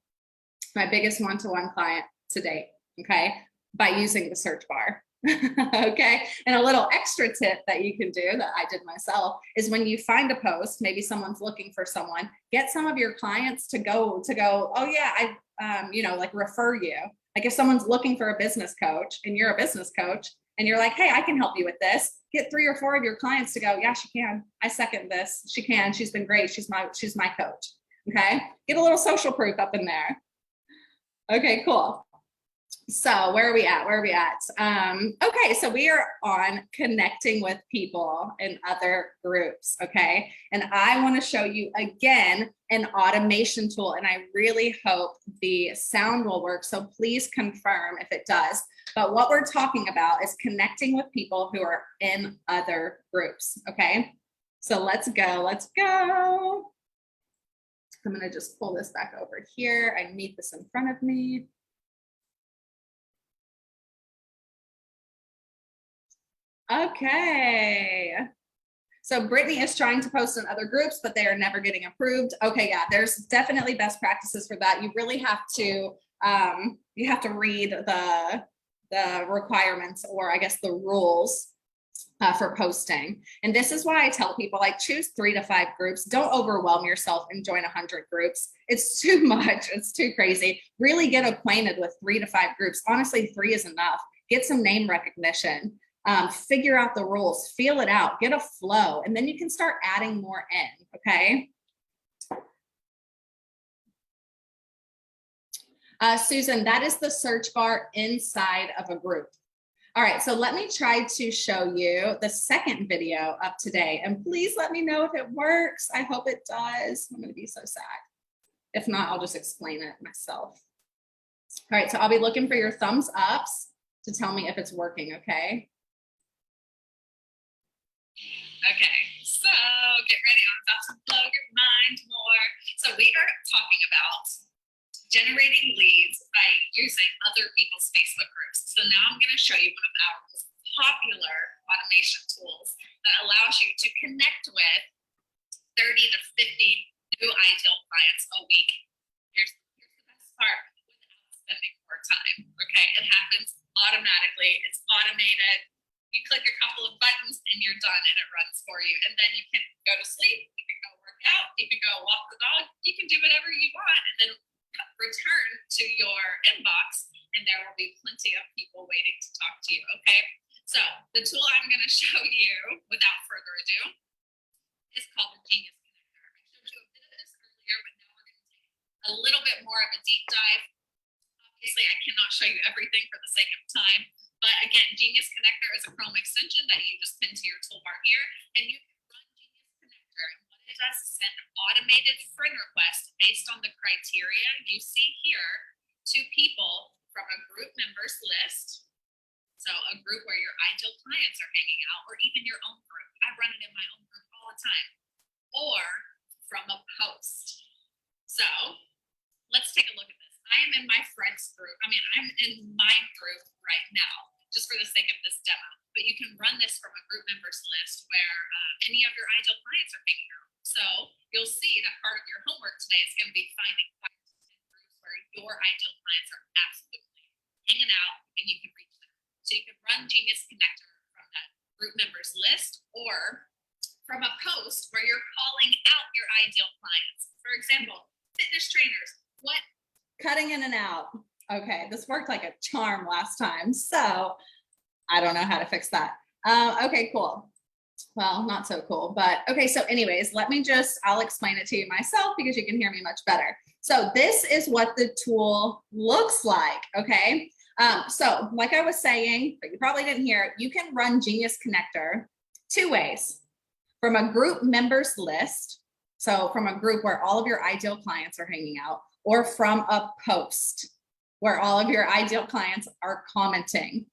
my biggest one-to-one client to date, okay, by using the search bar. Okay, and a little extra tip that you can do that I did myself is when you find a post, maybe someone's looking for someone, get some of your clients to go, oh yeah, I you know, like refer you. Like if someone's looking for a business coach and you're a business coach and you're like, hey, I can help you with this, get 3 or 4 of your clients to go, yeah, she can. I second this. She can. She's been great. She's my coach. Okay, get a little social proof up in there. Okay, cool. So where are we at? Okay, so we are on connecting with people in other groups, okay? And I want to show you again an automation tool, and I really hope the sound will work, so please confirm if it does. But what we're talking about is connecting with people who are in other groups, okay? So let's go. I'm going to just pull this back over here. I need this in front of me. Okay. So Brittany is trying to post in other groups, but they are never getting approved. Okay, yeah, there's definitely best practices for that. You really have to read the requirements, or I guess the rules for posting. And this is why I tell people, like, choose 3 to 5 groups. Don't overwhelm yourself and join 100 groups. It's too much. It's too crazy. Really get acquainted with 3 to 5 groups. Honestly, 3 is enough. Get some name recognition. Figure out the rules, feel it out, get a flow, and then you can start adding more in, okay? Susan, that is the search bar inside of a group. All right, so let me try to show you the second video of today, and please let me know if it works. I hope it does. I'm gonna be so sad. If not, I'll just explain it myself. All right, so I'll be looking for your thumbs ups to tell me if it's working, okay? Okay, so get ready. I'm about to blow your mind more. So we are talking about generating leads by using other people's Facebook groups. So now I'm going to show you one of our most popular automation tools that allows you to connect with 30 to 50 new ideal clients a week. Here's the best part, without spending more time. Okay, it happens automatically. It's automated. You click a couple of buttons and you're done, and it runs for you. And then you can go to sleep, you can go work out, you can go walk the dog, you can do whatever you want, and then return to your inbox, and there will be plenty of people waiting to talk to you, okay? So the tool I'm gonna show you, without further ado, is called the Genius Connector. I showed you a bit of this earlier, but now we're gonna take a little bit more of a deep dive. Obviously, I cannot show you everything for the sake of time, but again, Genius Connector is a Chrome extension that you just pin to your toolbar here, and you can run Genius Connector. And what it does is send automated friend requests based on the criteria you see here to people from a group members list. So a group where your ideal clients are hanging out, or even your own group. I run it in my own group all the time. Or from a post. So let's take a look at this. I am in my friends group. I'm in my group right now, just for the sake of this demo. But you can run this from a group members list where any of your ideal clients are hanging out. So you'll see that part of your homework today is going to be finding 5 to 10 groups where your ideal clients are absolutely hanging out and you can reach them. So you can run Genius Connector from that group members list, or from a post where you're calling out your ideal clients. For example, fitness trainers. What? Cutting in and out. Okay, this worked like a charm last time, so I don't know how to fix that. Okay, cool. Well, not so cool, but okay. So anyways, I'll explain it to you myself because you can hear me much better. So this is what the tool looks like, okay? So like I was saying, but you probably didn't hear it, you can run Genius Connector 2 ways. From a group members list, so from a group where all of your ideal clients are hanging out, or from a post where all of your ideal clients are commenting.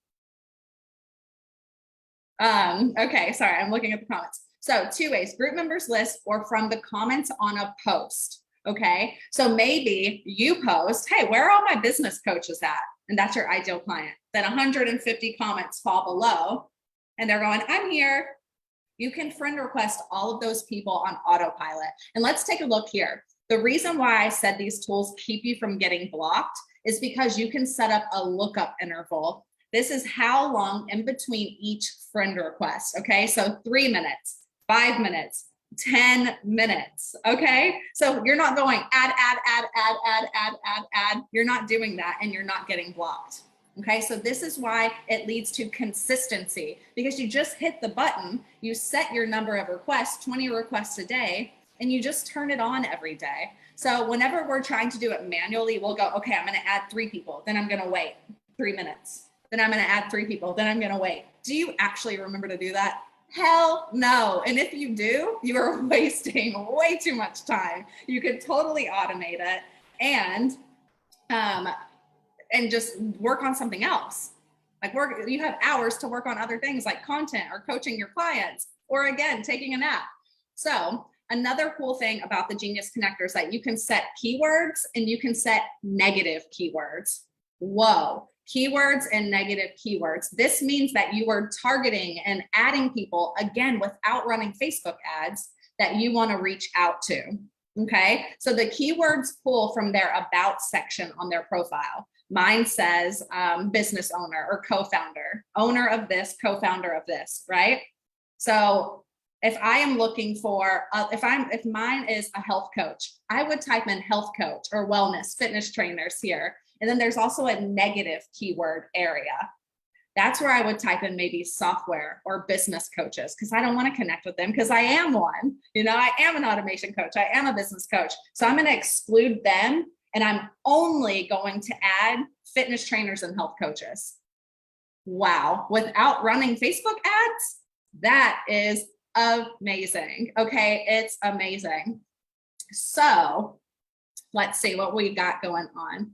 Okay, sorry, I'm looking at the comments. So 2 ways, group members list or from the comments on a post, okay? So maybe you post, hey, where are all my business coaches at? And that's your ideal client. Then 150 comments fall below and they're going, I'm here. You can friend request all of those people on Autopilot. And let's take a look here. The reason why I said these tools keep you from getting blocked is because you can set up a lookup interval. This is how long in between each friend request, okay? So 3 minutes, 5 minutes, 10 minutes, okay? So you're not going add. You're not doing that and you're not getting blocked, okay? So this is why it leads to consistency, because you just hit the button, you set your number of requests, 20 requests a day, and you just turn it on every day. So whenever we're trying to do it manually, we'll go, okay, I'm gonna add 3 people, then I'm gonna wait 3 minutes. Then I'm gonna add 3 people, then I'm gonna wait. Do you actually remember to do that? Hell no. And if you do, you are wasting way too much time. You could totally automate it and just work on something else. Like you have hours to work on other things like content or coaching your clients, or again, taking a nap. So another cool thing about the Genius Connector is that you can set keywords and you can set negative keywords. Whoa, keywords and negative keywords. This means that you are targeting and adding people, again, without running Facebook ads, that you want to reach out to, okay? So the keywords pull from their about section on their profile. Mine says business owner or co-founder, owner of this, co-founder of this, right? So if I am looking for, if mine is a health coach, I would type in health coach or wellness, fitness trainers here. And then there's also a negative keyword area. That's where I would type in maybe software or business coaches, because I don't want to connect with them because I am one. You know, I am an automation coach. I am a business coach. So I'm going to exclude them, and I'm only going to add fitness trainers and health coaches. Wow. Without running Facebook ads, that is amazing. Okay. It's amazing. So let's see what we got going on.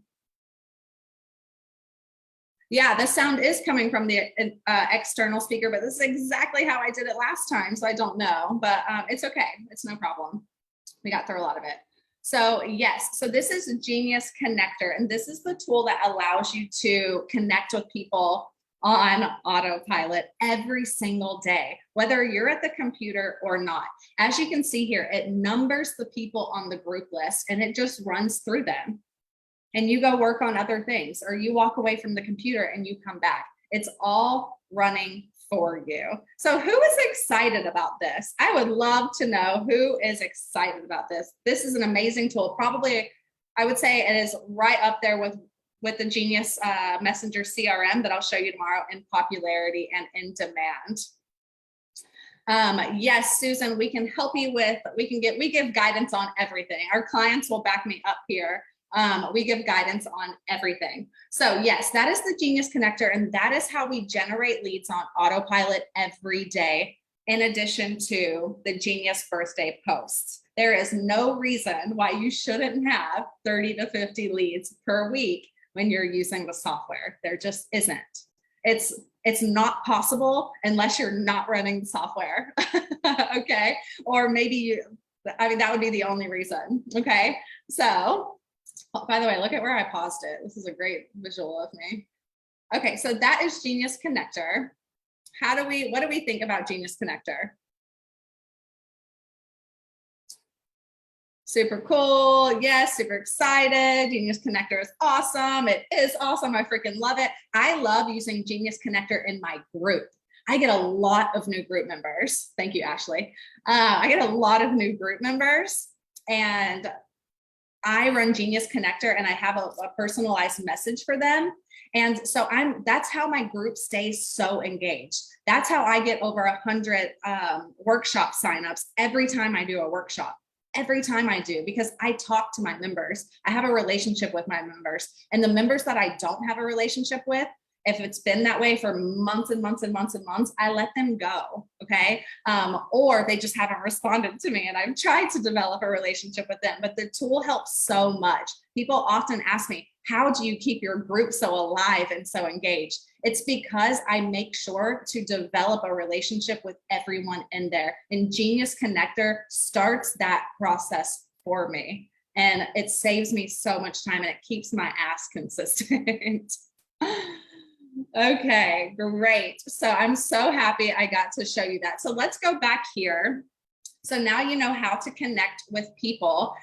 Yeah, the sound is coming from the external speaker, but this is exactly how I did it last time. So I don't know, but it's okay. It's no problem. We got through a lot of it. So yes, so this is Genius Connector, and this is the tool that allows you to connect with people on autopilot every single day, whether you're at the computer or not. As you can see here, it numbers the people on the group list and it just runs through them. And you go work on other things, or you walk away from the computer and you come back. It's all running for you. So who is excited about this? I would love to know who is excited about this. This is an amazing tool. Probably, I would say it is right up there with the Genius Messenger CRM that I'll show you tomorrow in popularity and in demand. Yes, Susan, we can help you with, we give guidance on everything. Our clients will back me up here. We give guidance on everything. So yes, that is the Genius Connector, and that is how we generate leads on autopilot every day, in addition to the Genius birthday posts. There is no reason why you shouldn't have 30 to 50 leads per week when you're using the software. There just isn't. It's not possible unless you're not running the software. Okay. Or maybe that would be the only reason. Okay. So, by the way, look at where I paused it. This is a great visual of me. Okay. So that is Genius Connector. What do we think about Genius Connector? Super cool. Yes, super excited. Genius Connector is awesome. It is awesome. I freaking love it. I love using Genius Connector in my group. I get a lot of new group members. Thank you, Ashley. I get a lot of new group members, and I run Genius Connector, and I have a personalized message for them. And so that's how my group stays so engaged. That's how I get over 100 workshop signups every time I do a workshop. Every time I do, because I talk to my members. I have a relationship with my members, and the members that I don't have a relationship with, if it's been that way for months and months and months and months, I let them go. Okay. Or they just haven't responded to me, and I've tried to develop a relationship with them, but the tool helps so much. People often ask me, how do you keep your group so alive and so engaged? It's because I make sure to develop a relationship with everyone in there. And Genius Connector starts that process for me. And it saves me so much time, and it keeps my ass consistent. Okay, great. So I'm so happy I got to show you that. So let's go back here. So now you know how to connect with people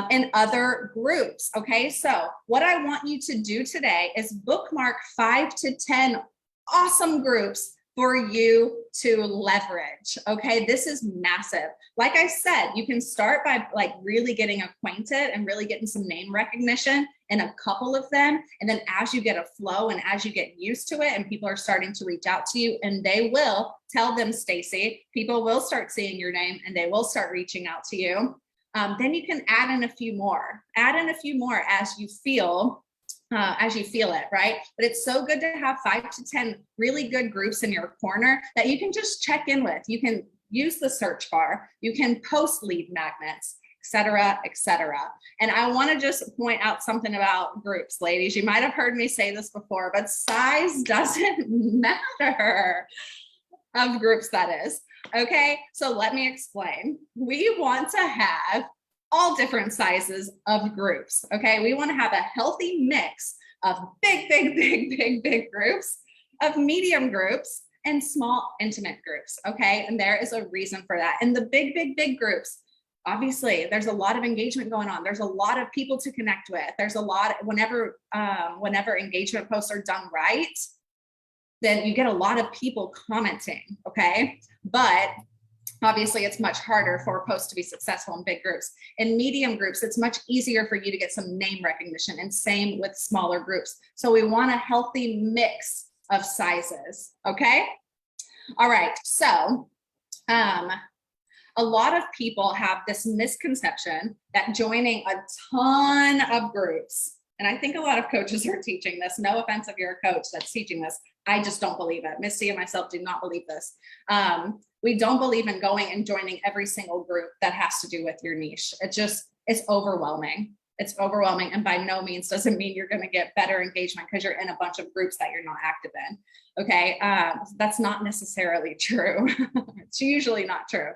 in other groups. Okay, so what I want you to do today is bookmark 5 to 10 awesome groups for you to leverage. Okay, this is massive. Like I said, you can start by like really getting acquainted and really getting some name recognition in a couple of them. And then as you get a flow and as you get used to it and people are starting to reach out to you, and they will tell them, Stacy, people will start seeing your name and they will start reaching out to you. Then you can add in a few more as you feel it, right? But it's so good to have 5 to 10 really good groups in your corner that you can just check in with. You can use the search bar, you can post lead magnets, et cetera, et cetera. And I want to just point out something about groups, ladies. You might have heard me say this before, but size doesn't matter. Of groups, that is. Okay, so let me explain. We want to have all different sizes of groups. Okay, we want to have a healthy mix of big groups, of medium groups, and small intimate groups. Okay, and there is a reason for that. And the big groups, obviously, there's a lot of engagement going on. There's a lot of people to connect with. There's a lot whenever engagement posts are done right. then you get a lot of people commenting, okay? But obviously it's much harder for posts to be successful in big groups. In medium groups, it's much easier for you to get some name recognition, and same with smaller groups. So we want a healthy mix of sizes, okay? All right, so a lot of people have this misconception that joining a ton of groups, and I think a lot of coaches are teaching this, no offense if you're a coach that's teaching this, I just don't believe it. Misty and myself do not believe this. We don't believe in going and joining every single group that has to do with your niche. It's overwhelming. It's overwhelming, and by no means does it mean you're going to get better engagement because you're in a bunch of groups that you're not active in. Okay, that's not necessarily true. It's usually not true.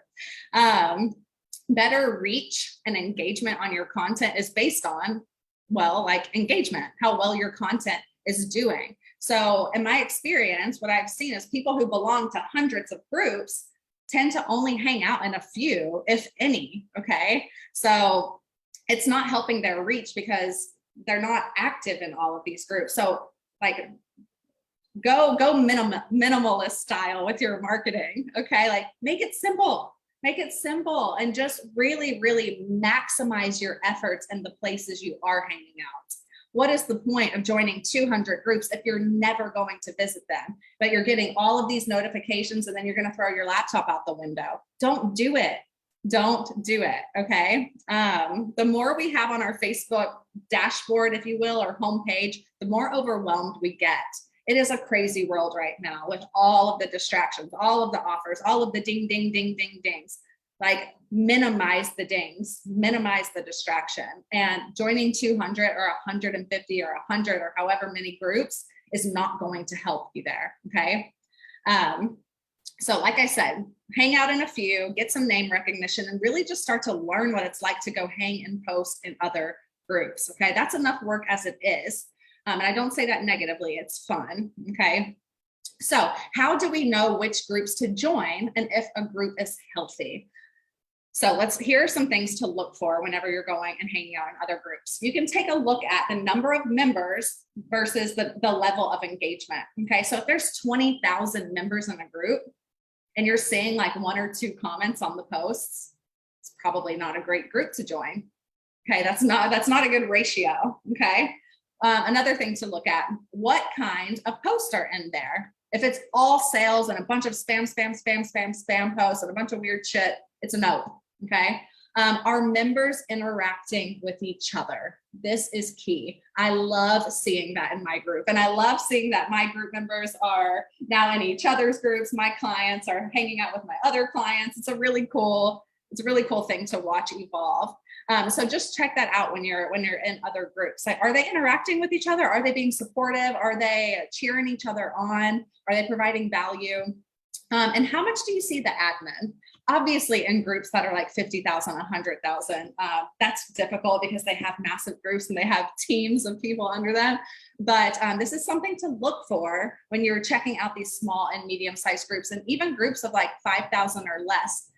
Better reach and engagement on your content is based on, well, like engagement, how well your content is doing. So in my experience, what I've seen is people who belong to hundreds of groups tend to only hang out in a few, if any. Okay, so it's not helping their reach because they're not active in all of these groups. So like go minimalist style with your marketing. Okay, like make it simple and just really, really maximize your efforts in the places you are hanging out. What is the point of joining 200 groups if you're never going to visit them, but you're getting all of these notifications and then you're going to throw your laptop out the window? Don't do it. Don't do it. Okay. The more we have on our Facebook dashboard, if you will, or homepage, the more overwhelmed we get. It is a crazy world right now with all of the distractions, all of the offers, all of the ding, ding, ding, ding, dings. Like minimize the dings, minimize the distraction. And joining 200 or 150 or 100 or however many groups is not going to help you there. Okay. So like I said, hang out in a few, get some name recognition, and really just start to learn what it's like to go hang and post in other groups. Okay, that's enough work as it is. And I don't say that negatively, it's fun. Okay, so how do we know which groups to join and if a group is healthy? So here are some things to look for whenever you're going and hanging out in other groups. You can take a look at the number of members versus the level of engagement. Okay, so if there's 20,000 members in a group, and you're seeing like 1 or 2 comments on the posts, it's probably not a great group to join. Okay, that's not a good ratio. Okay, another thing to look at, what kind of posts are in there? If it's all sales and a bunch of spam posts and a bunch of weird shit, it's a no. Okay, are members interacting with each other? This is key. I love seeing that in my group, and I love seeing that my group members are now in each other's groups. My clients are hanging out with my other clients. It's a really cool thing to watch evolve. So just check that out when you're in other groups. Like, are they interacting with each other? Are they being supportive? Are they cheering each other on? Are they providing value? And how much do you see the admin? Obviously, in groups that are like 50,000, 100,000, that's difficult because they have massive groups and they have teams of people under them. But this is something to look for when you're checking out these small and medium-sized groups, and even groups of like 5,000 or less,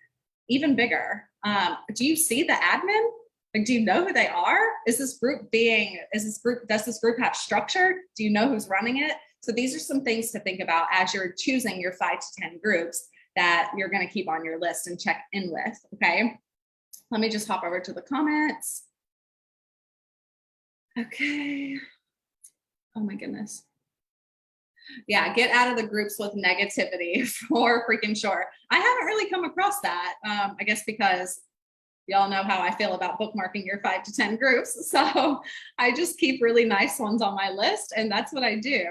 even bigger. Do you see the admin? Like, do you know who they are? Does this group have structure? Do you know who's running it? So these are some things to think about as you're choosing your 5 to 10 groups that you're going to keep on your list and check in with. Okay, let me just hop over to the comments. Okay, oh my goodness. Yeah, get out of the groups with negativity for freaking sure. I haven't really come across that, I guess because y'all know how I feel about bookmarking your 5 to 10 groups. So I just keep really nice ones on my list, and that's what I do.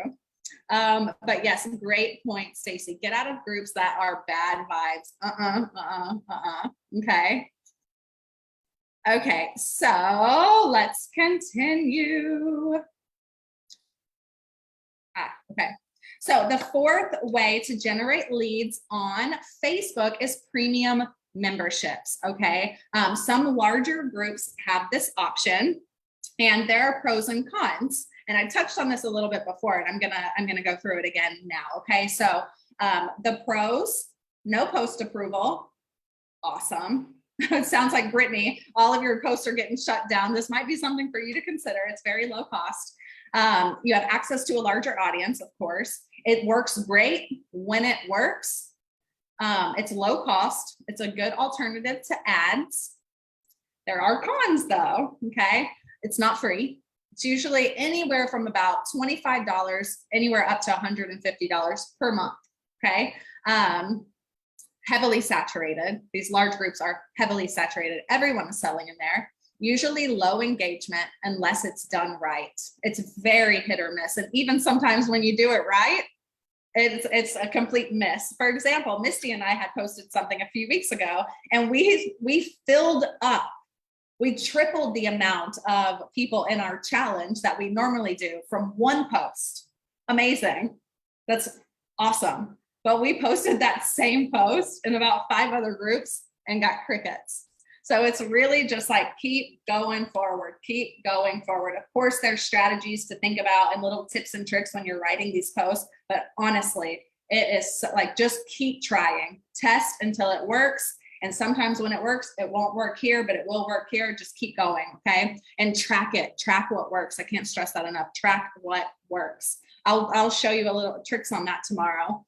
But yes, great point, Stacy. Get out of groups that are bad vibes. Okay. Okay, so let's continue. Okay. So the 4th way to generate leads on Facebook is premium memberships. Okay. Some larger groups have this option, and there are pros and cons. And I touched on this a little bit before, and I'm gonna go through it again now. Okay, so the pros: no post approval. Awesome. It sounds like Brittany. All of your posts are getting shut down. This might be something for you to consider. It's very low cost. You have access to a larger audience, of course. It works great when it works. It's low cost. It's a good alternative to ads. There are cons though, okay? It's not free. It's usually anywhere from about $25, anywhere up to $150 per month, okay? Heavily saturated. These large groups are heavily saturated. Everyone is selling in there. Usually low engagement unless it's done right. It's very hit or miss. And even sometimes when you do it right, it's a complete miss. For example, Misty and I had posted something a few weeks ago, and we filled up. We tripled the amount of people in our challenge that we normally do from one post. Amazing. That's awesome. But we posted that same post in about 5 other groups and got crickets. So it's really just like, keep going forward, keep going forward. Of course, there's strategies to think about and little tips and tricks when you're writing these posts, but honestly, it is like, just keep trying, test until it works. And sometimes when it works, it won't work here, but it will work here. Just keep going, okay? And track it, track what works. I can't stress that enough. Track what works. I'll show you a little tricks on that tomorrow.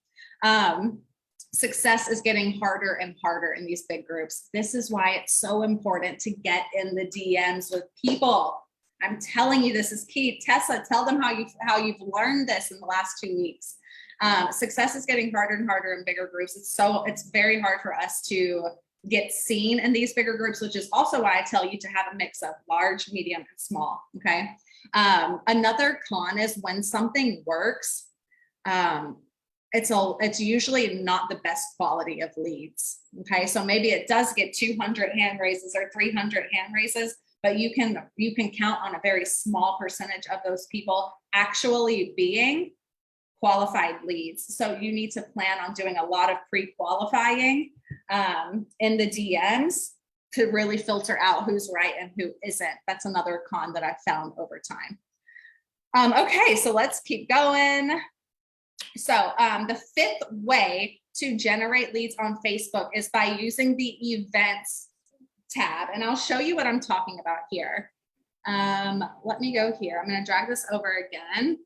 Success is getting harder and harder in these big groups. This is why it's so important to get in the DMs with people. I'm telling you, this is key. Tessa, tell them how you've learned this in the last 2 weeks. Success is getting harder and harder in bigger groups. It's very hard for us to get seen in these bigger groups, which is also why I tell you to have a mix of large, medium, and small, okay? Another con is when something works, it's usually not the best quality of leads, okay? So maybe it does get 200 hand raises or 300 hand raises, but you can count on a very small percentage of those people actually being qualified leads. So you need to plan on doing a lot of pre-qualifying in the DMs to really filter out who's right and who isn't. That's another con that I've found over time. Okay, so let's keep going. So the 5th way to generate leads on Facebook is by using the events tab. And I'll show you what I'm talking about here. Let me go here. I'm going to drag this over again.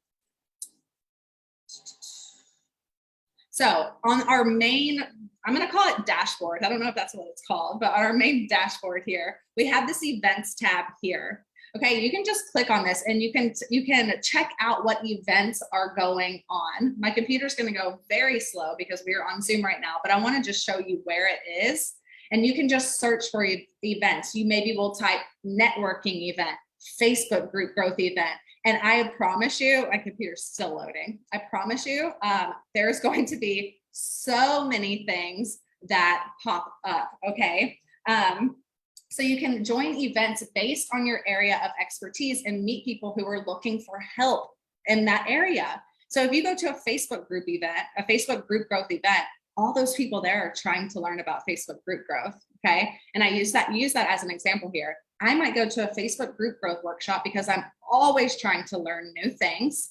So on our main, I'm going to call it dashboard. I don't know if that's what it's called, but on our main dashboard here, we have this events tab here. Okay, you can just click on this and you can check out what events are going on. My computer's going to go very slow because we're on Zoom right now, but I want to just show you where it is. And you can just search for events. You maybe will type networking event, Facebook group growth event. And I promise you, my computer's still loading. I promise you, there's going to be so many things that pop up, okay? So you can join events based on your area of expertise and meet people who are looking for help in that area. So if you go to a Facebook group event, a Facebook group growth event, all those people there are trying to learn about Facebook group growth, okay? And I use that as an example here. I might go to a Facebook group growth workshop because I'm always trying to learn new things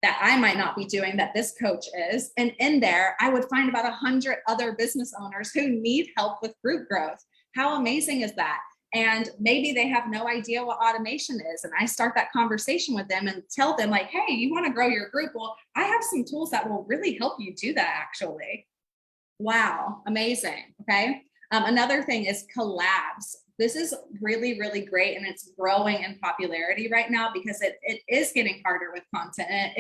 that I might not be doing that this coach is. And in there, I would find about 100 other business owners who need help with group growth. How amazing is that? And maybe they have no idea what automation is. And I start that conversation with them and tell them like, hey, you want to grow your group? Well, I have some tools that will really help you do that actually. Wow, amazing, okay? Another thing is Collabs. This is really, really great, and it's growing in popularity right now because it is getting harder with content, and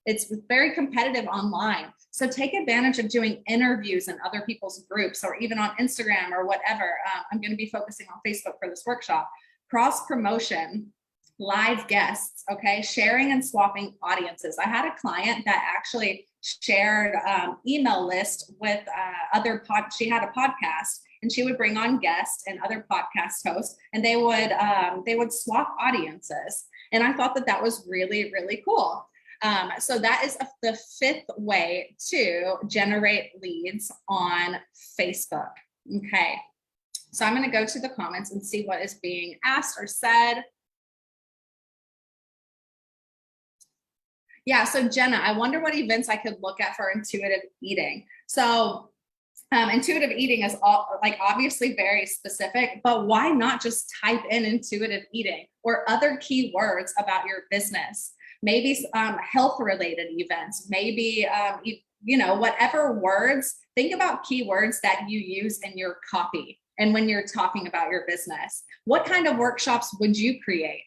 it's very competitive online. So take advantage of doing interviews in other people's groups or even on Instagram or whatever. I'm going to be focusing on Facebook for this workshop. Cross promotion, live guests, okay? Sharing and swapping audiences. I had a client that actually shared email list with she had a podcast, and she would bring on guests and other podcast hosts, and they would swap audiences. And I thought that was really, really cool. So that is the 5th way to generate leads on Facebook. Okay. So I'm going to go to the comments and see what is being asked or said. Yeah, so Jenna, I wonder what events I could look at for intuitive eating. So Intuitive eating is all, like obviously very specific, but why not just type in intuitive eating or other keywords about your business? Maybe health related events, maybe, you know, whatever words, think about keywords that you use in your copy and when you're talking about your business. What kind of workshops would you create?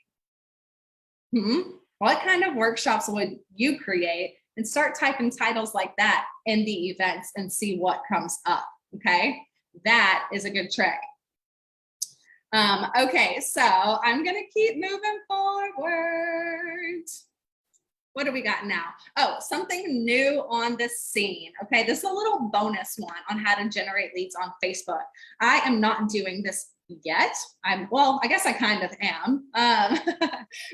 What kind of workshops would you create? And start typing titles like that in the events and see what comes up, okay? That is a good trick. Okay, so I'm gonna keep moving forward. What do we got now? Oh, something new on the scene. Okay, this is a little bonus one on how to generate leads on Facebook. I am not doing this yet. Well, I guess I kind of am.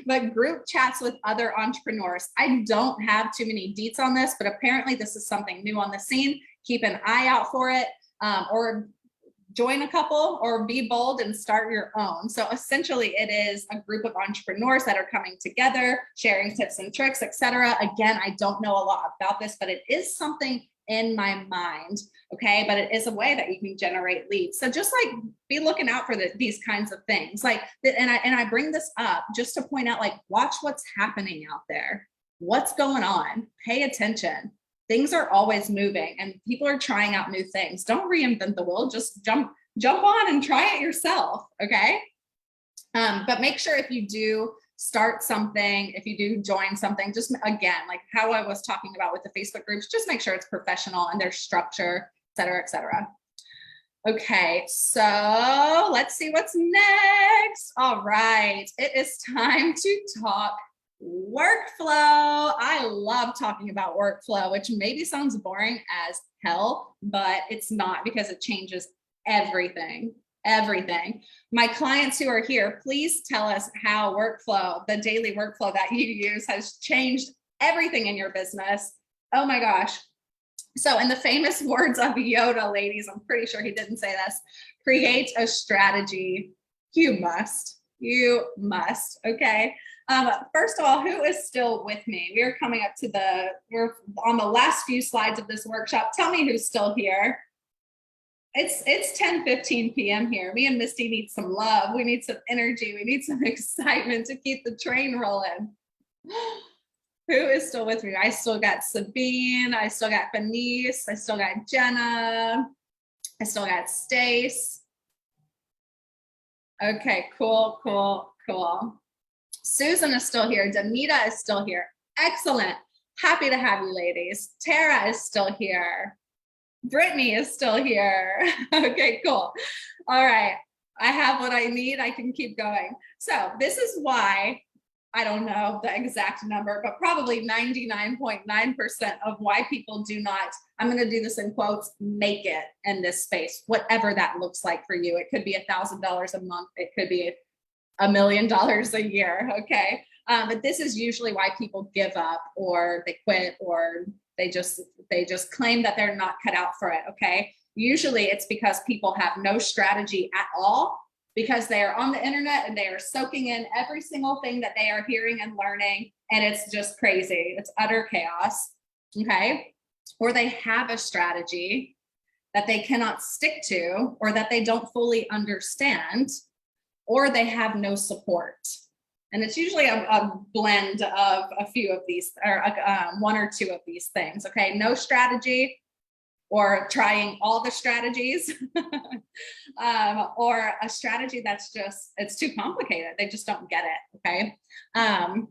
But group chats with other entrepreneurs. I don't have too many deets on this, but apparently this is something new on the scene. Keep an eye out for it, or join a couple or be bold and start your own. So essentially it is a group of entrepreneurs that are coming together, sharing tips and tricks, etc. Again, I don't know a lot about this, but it is something in my mind, okay? But it is a way that you can generate leads. So just like be looking out for these kinds of things. Like, and I bring this up just to point out, like, watch what's happening out there. What's going on? Pay attention. Things are always moving and people are trying out new things. Don't reinvent the wheel, just jump on and try it yourself, okay? But make sure if you do start something, if you do join something, just again, like how I was talking about with the Facebook groups, just make sure it's professional and there's structure, et cetera, et cetera. Okay, so let's see what's next. All right, it is time to talk workflow. I love talking about workflow, which maybe sounds boring as hell, but it's not, because it changes everything. My clients who are here, please tell us how workflow, the daily workflow that you use, has changed everything in your business. Oh my gosh. So in the famous words of Yoda, ladies, I'm pretty sure he didn't say this, create a strategy. You must, okay? First of all, who is still with me? We're coming up to we're on the last few slides of this workshop. Tell me who's still here. It's 10:15 p.m. here. Me and Misty need some love. We need some energy. We need some excitement to keep the train rolling. Who is still with me? I still got Sabine. I still got Benice. I still got Jenna. I still got Stace. Okay, cool. Susan is still here. Danita is still here. Excellent. Happy to have you, ladies. Tara is still here. Brittany is still here. Okay, cool. All right. I have what I need. I can keep going. So this is why, I don't know the exact number, but probably 99.9% of why people do not, I'm going to do this in quotes, make it in this space, whatever that looks like for you. It could be $1,000 a month. It could be $1 million a year. Okay. But this is usually why people give up, or they quit, or they just claim that they're not cut out for it. Okay. Usually it's because people have no strategy at all, because they are on the internet and they are soaking in every single thing that they are hearing and learning. And it's just crazy. It's utter chaos. Okay. Or they have a strategy that they cannot stick to, or that they don't fully understand, or they have no support. And it's usually a blend of a few of these, or one or two of these things. Okay. No strategy, or trying all the strategies, or a strategy that's just, it's too complicated. They just don't get it. Okay. And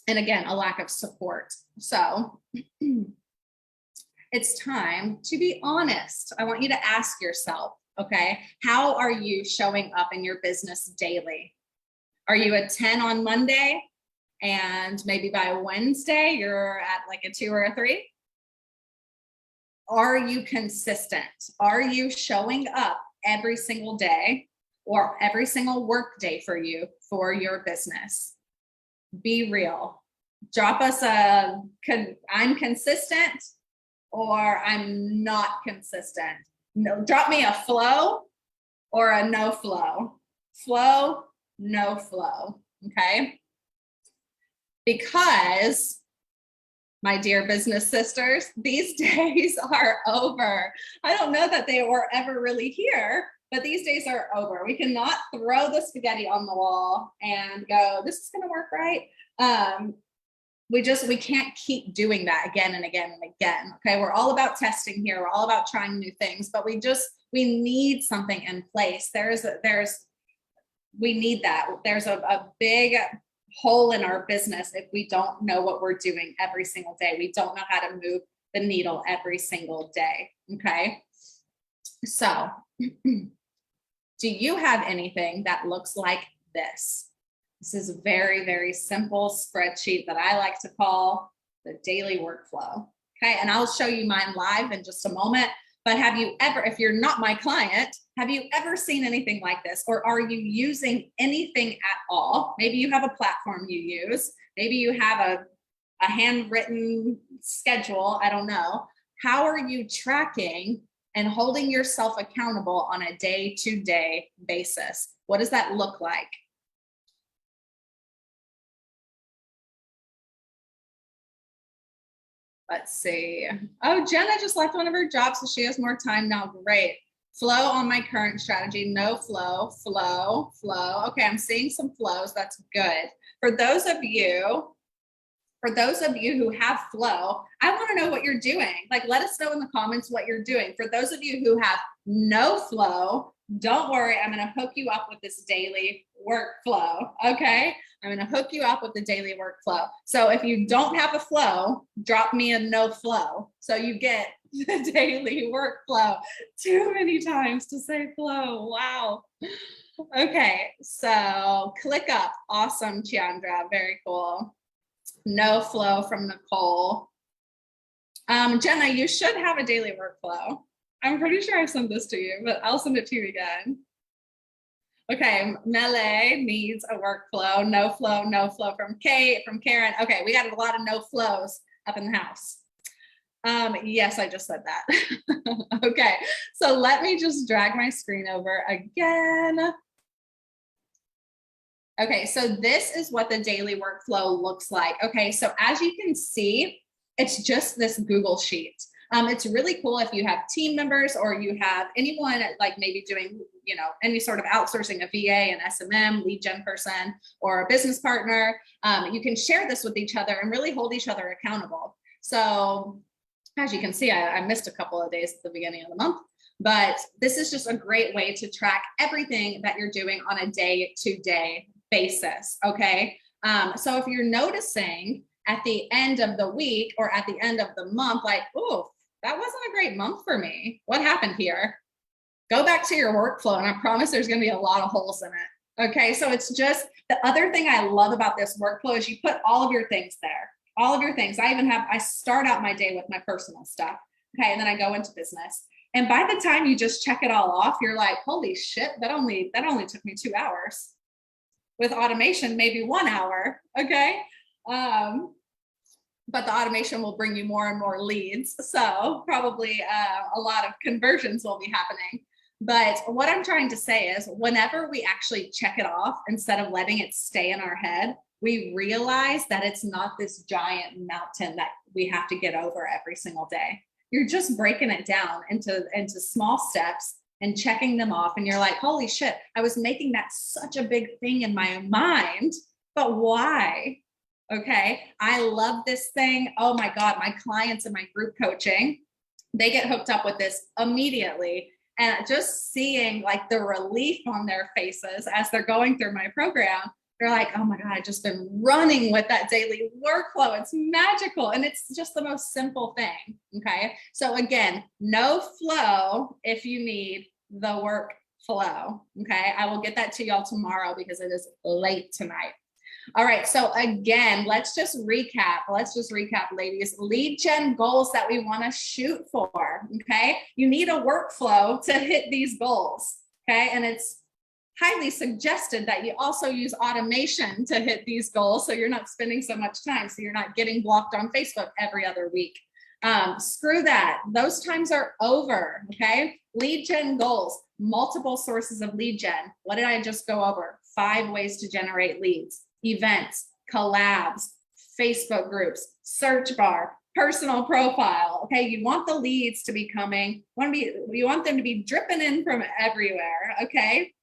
again, a lack of support. So it's time to be honest. I want you to ask yourself, okay, how are you showing up in your business daily? Are you a 10 on Monday, and maybe by Wednesday you're at like a 2 or a 3? Are you consistent? Are you showing up every single day, or every single work day for you, for your business? Be real. Drop us I'm consistent, or I'm not consistent. No, drop me a flow or a no flow. Flow, no flow. Okay. Because my dear business sisters, these days are over. I don't know that they were ever really here, but these days are over. We cannot throw the spaghetti on the wall and go, this is going to work, right? We can't keep doing that again and again and again. Okay. We're all about testing here. We're all about trying new things, but we need something in place. We need that. There's a big hole in our business if we don't know what we're doing every single day. We don't know how to move the needle every single day. Okay. So do you have anything that looks like this? This is a very, very simple spreadsheet that I like to call the daily workflow. Okay. And I'll show you mine live in just a moment. But have you ever, if you're not my client, have you ever seen anything like this? Or are you using anything at all? Maybe you have a platform you use. Maybe you have a handwritten schedule. I don't know. How are you tracking and holding yourself accountable on a day-to-day basis? What does that look like? Let's see. Oh, Jenna just left one of her jobs, so she has more time now. Great. Flow on my current strategy. No flow, flow, flow. Okay, I'm seeing some flows. That's good. For those of you who have flow, I want to know what you're doing. Like, let us know in the comments what you're doing. For those of you who have no flow, don't worry. I'm going to hook you up with this daily workflow. Okay. I'm going to hook you up with the daily workflow. So if you don't have a flow, drop me a no flow. So you get the daily workflow. Too many times to say flow. Wow. Okay. So click up. Awesome, Chandra. Very cool. No flow from Nicole. Jenna, you should have a daily workflow. I'm pretty sure I sent this to you, but I'll send it to you again. Okay, Melee needs a workflow. No flow from Kate, from Karen. Okay, we got a lot of no flows up in the house. Yes, I just said that. Okay, so let me just drag my screen over again. Okay, so this is what the daily workflow looks like. Okay, so as you can see, it's just this Google sheet. It's really cool if you have team members or you have anyone like maybe doing, you know, any sort of outsourcing, a VA, an SMM, lead gen person, or a business partner. You can share this with each other and really hold each other accountable. So as you can see, I missed a couple of days at the beginning of the month, but this is just a great way to track everything that you're doing on a day-to-day basis. Okay. So if you're noticing at the end of the week or at the end of the month, like, oh, that wasn't a great month for me. What happened here? Go back to your workflow and I promise there's going to be a lot of holes in it. Okay. So it's just the other thing I love about this workflow is you put all of your things there, all of your things. I start out my day with my personal stuff. Okay. And then I go into business. And by the time you just check it all off, you're like, holy shit, that only took me 2 hours. With automation, maybe 1 hour. Okay. But the automation will bring you more and more leads. So probably a lot of conversions will be happening. But what I'm trying to say is whenever we actually check it off, instead of letting it stay in our head, we realize that it's not this giant mountain that we have to get over every single day. You're just breaking it down into small steps and checking them off. And you're like, holy shit, I was making that such a big thing in my mind, but why? Okay, I love this thing. Oh my God, my clients in my group coaching, they get hooked up with this immediately. And just seeing like the relief on their faces as they're going through my program, they're like, oh my God, I've just been running with that daily workflow. It's magical. And it's just the most simple thing. Okay. So again, no flow if you need the workflow. Okay. I will get that to y'all tomorrow because it is late tonight. All right. So again, let's just recap. Ladies. Lead gen goals that we want to shoot for. Okay. You need a workflow to hit these goals. Okay. And it's highly suggested that you also use automation to hit these goals. So you're not spending so much time. So you're not getting blocked on Facebook every other week. Screw that. Those times are over. Okay. Lead gen goals, multiple sources of lead gen. What did I just go over? 5 ways to generate leads, events, collabs, Facebook groups, search bar, personal profile. Okay, you want the leads to be coming, you want them to be dripping in from everywhere. Okay,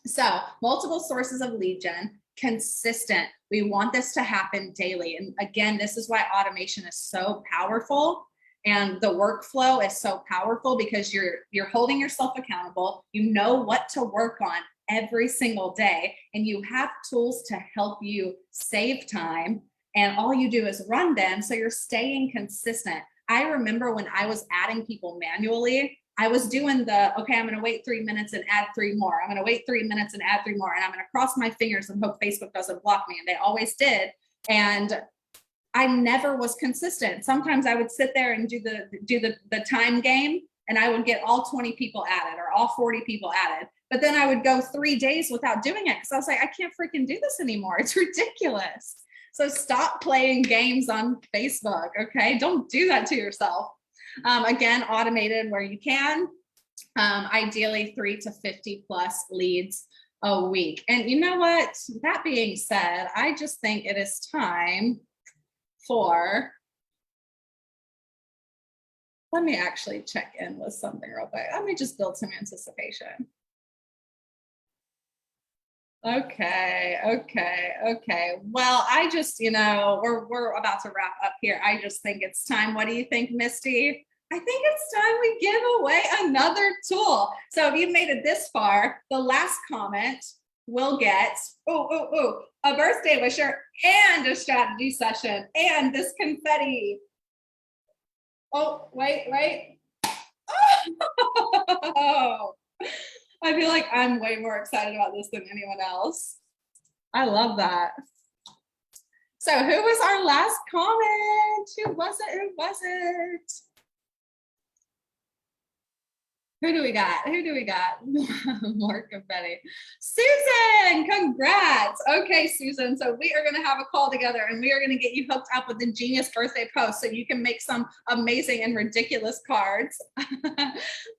so multiple sources of lead gen, consistent. We want this to happen daily. And again, this is why automation is so powerful. And the workflow is so powerful because you're holding yourself accountable. You know what to work on every single day, and you have tools to help you save time. And all you do is run them. So you're staying consistent. I remember when I was adding people manually, I was doing okay, I'm going to wait 3 minutes and add 3 more. I'm going to wait 3 minutes and add 3 more. And I'm going to cross my fingers and hope Facebook doesn't block me. And they always did. And I never was consistent. Sometimes I would sit there and do the time game, and I would get all 20 people added or all 40 people added. But then I would go 3 days without doing it because I was like, I can't freaking do this anymore. It's ridiculous. So stop playing games on Facebook, okay? Don't do that to yourself. Again, automated where you can, ideally 3 to 50 plus leads a week. And you know what? That being said, I just think it is time for, let me actually check in with something real quick. Let me just build some anticipation. Okay. Well, I just, we're about to wrap up here. I just think it's time. What do you think, Misty? I think it's time we give away another tool. So if you've made it this far, the last comment will get, a birthday wisher and a strategy session and this confetti. Oh, wait. Oh. I feel like I'm way more excited about this than anyone else. I love that. So who was our last comment? Who was it? Who do we got? More confetti. Susan, congrats. Okay, Susan. So we are going to have a call together and we are going to get you hooked up with the genius birthday post so you can make some amazing and ridiculous cards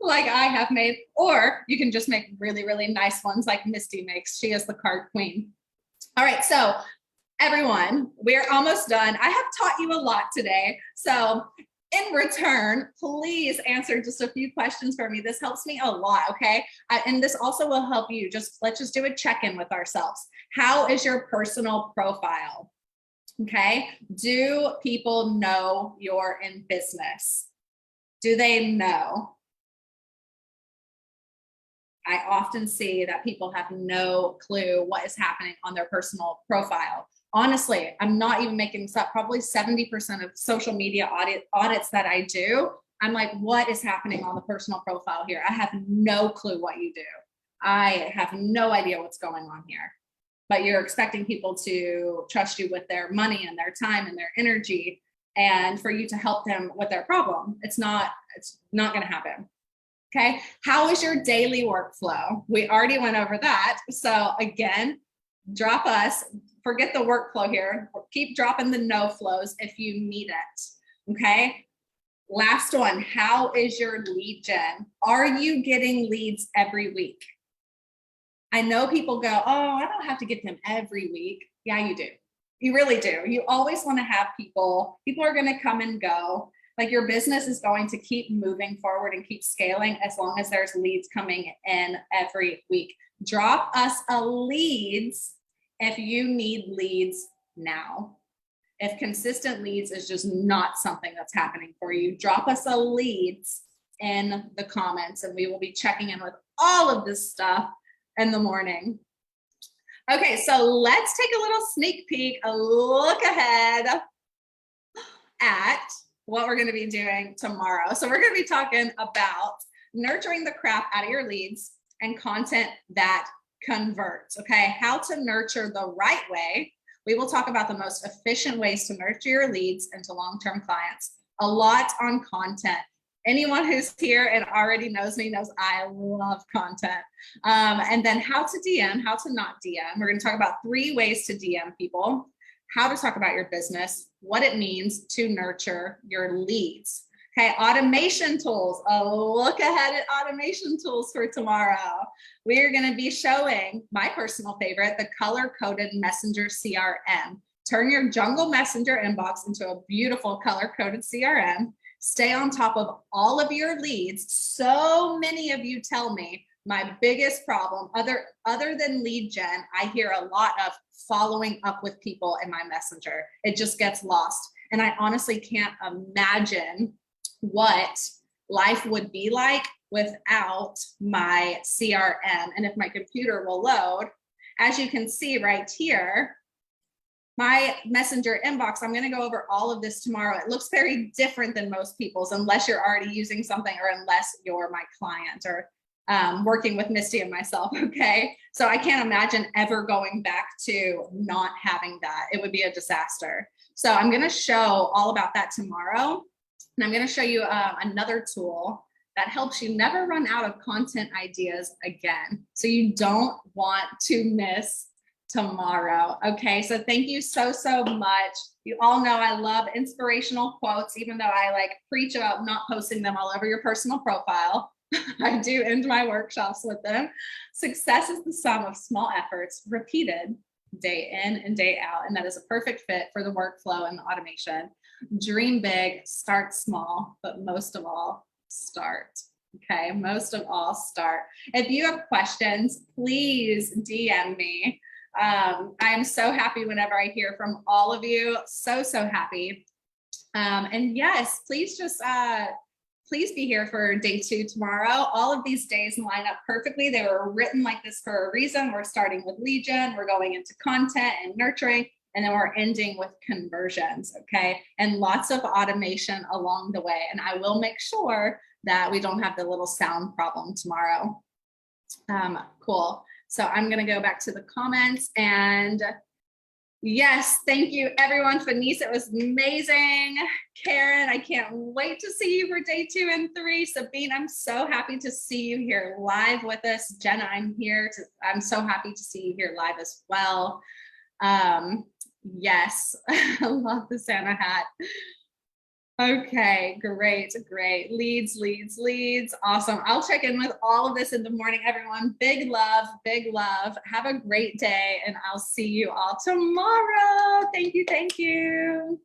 like I have made, or you can just make really, really nice ones like Misty makes. She is the card queen. All right. So everyone, we're almost done. I have taught you a lot today. So in return, please answer just a few questions for me. This helps me a lot, okay? And this also will help you. Let's just do a check-in with ourselves. How is your personal profile? Okay? Do people know you're in business? Do they know? I often see that people have no clue what is happening on their personal profile. Honestly, I'm not even making this up. Probably 70% of social media audits that I do, I'm like, what is happening on the personal profile here? I have no clue what you do. I have no idea what's going on here. But you're expecting people to trust you with their money and their time and their energy, and for you to help them with their problem. It's not going to happen. Okay. How is your daily workflow? We already went over that. So again, drop us. Forget the workflow here. Keep dropping the no flows if you need it. Okay. Last one. How is your lead gen? Are you getting leads every week? I know people go, oh, I don't have to get them every week. Yeah, you do. You really do. You always want to have people. People are going to come and go. Like your business is going to keep moving forward and keep scaling as long as there's leads coming in every week. Drop us a leads if you need leads now. If consistent leads is just not something that's happening for you, drop us a leads in the comments and we will be checking in with all of this stuff in the morning. Okay, so let's take a little sneak peek, a look ahead at what we're going to be doing tomorrow. So we're going to be talking about nurturing the crap out of your leads and content that converts. Okay, how to nurture the right way. We will talk about the most efficient ways to nurture your leads into long-term clients. A lot on content. Anyone who's here and already knows me knows I love content. And then how to DM, how to not DM. We're going to talk about 3 ways to DM people, how to talk about your business, what it means to nurture your leads. Okay, automation tools. A look ahead at automation tools for tomorrow. We're going to be showing my personal favorite, the color-coded Messenger CRM. turn your jungle messenger inbox into a beautiful color-coded CRM, stay on top of all of your leads. So many of you tell me my biggest problem, other than lead gen, I hear a lot of following up with people in my messenger. It just gets lost. And I honestly can't imagine what life would be like without my CRM. And if my computer will load, as you can see right here, my messenger inbox, I'm going to go over all of this tomorrow. It looks very different than most people's, unless you're already using something or unless you're my client or working with Misty and myself. Okay. So I can't imagine ever going back to not having that. It would be a disaster. So I'm going to show all about that tomorrow. And I'm going to show you another tool that helps you never run out of content ideas again. So you don't want to miss tomorrow. Okay. So thank you so much. You all know I love inspirational quotes, even though I like preach about not posting them all over your personal profile. I do end my workshops with them. Success is the sum of small efforts repeated day in and day out. And that is a perfect fit for the workflow and the automation. Dream big, start small, but most of all, start. Okay, most of all, start. If you have questions, please DM me. I am so happy whenever I hear from all of you. So happy. And yes, please just please be here for day 2 tomorrow. All of these days line up perfectly. They were written like this for a reason. We're starting with lead gen, we're going into content and nurturing, and then we're ending with conversions, okay? And lots of automation along the way. And I will make sure that we don't have the little sound problem tomorrow. Cool. So I'm gonna go back to the comments and yes, thank you everyone. Fenice, it was amazing. Karen, I can't wait to see you for day 2 and 3. Sabine, I'm so happy to see you here live with us. Jenna, I'm so happy to see you here live as well. Yes, I love the Santa hat. Okay, great. Leads. Awesome. I'll check in with all of this in the morning, everyone. Big love. Have a great day, and I'll see you all tomorrow. Thank you.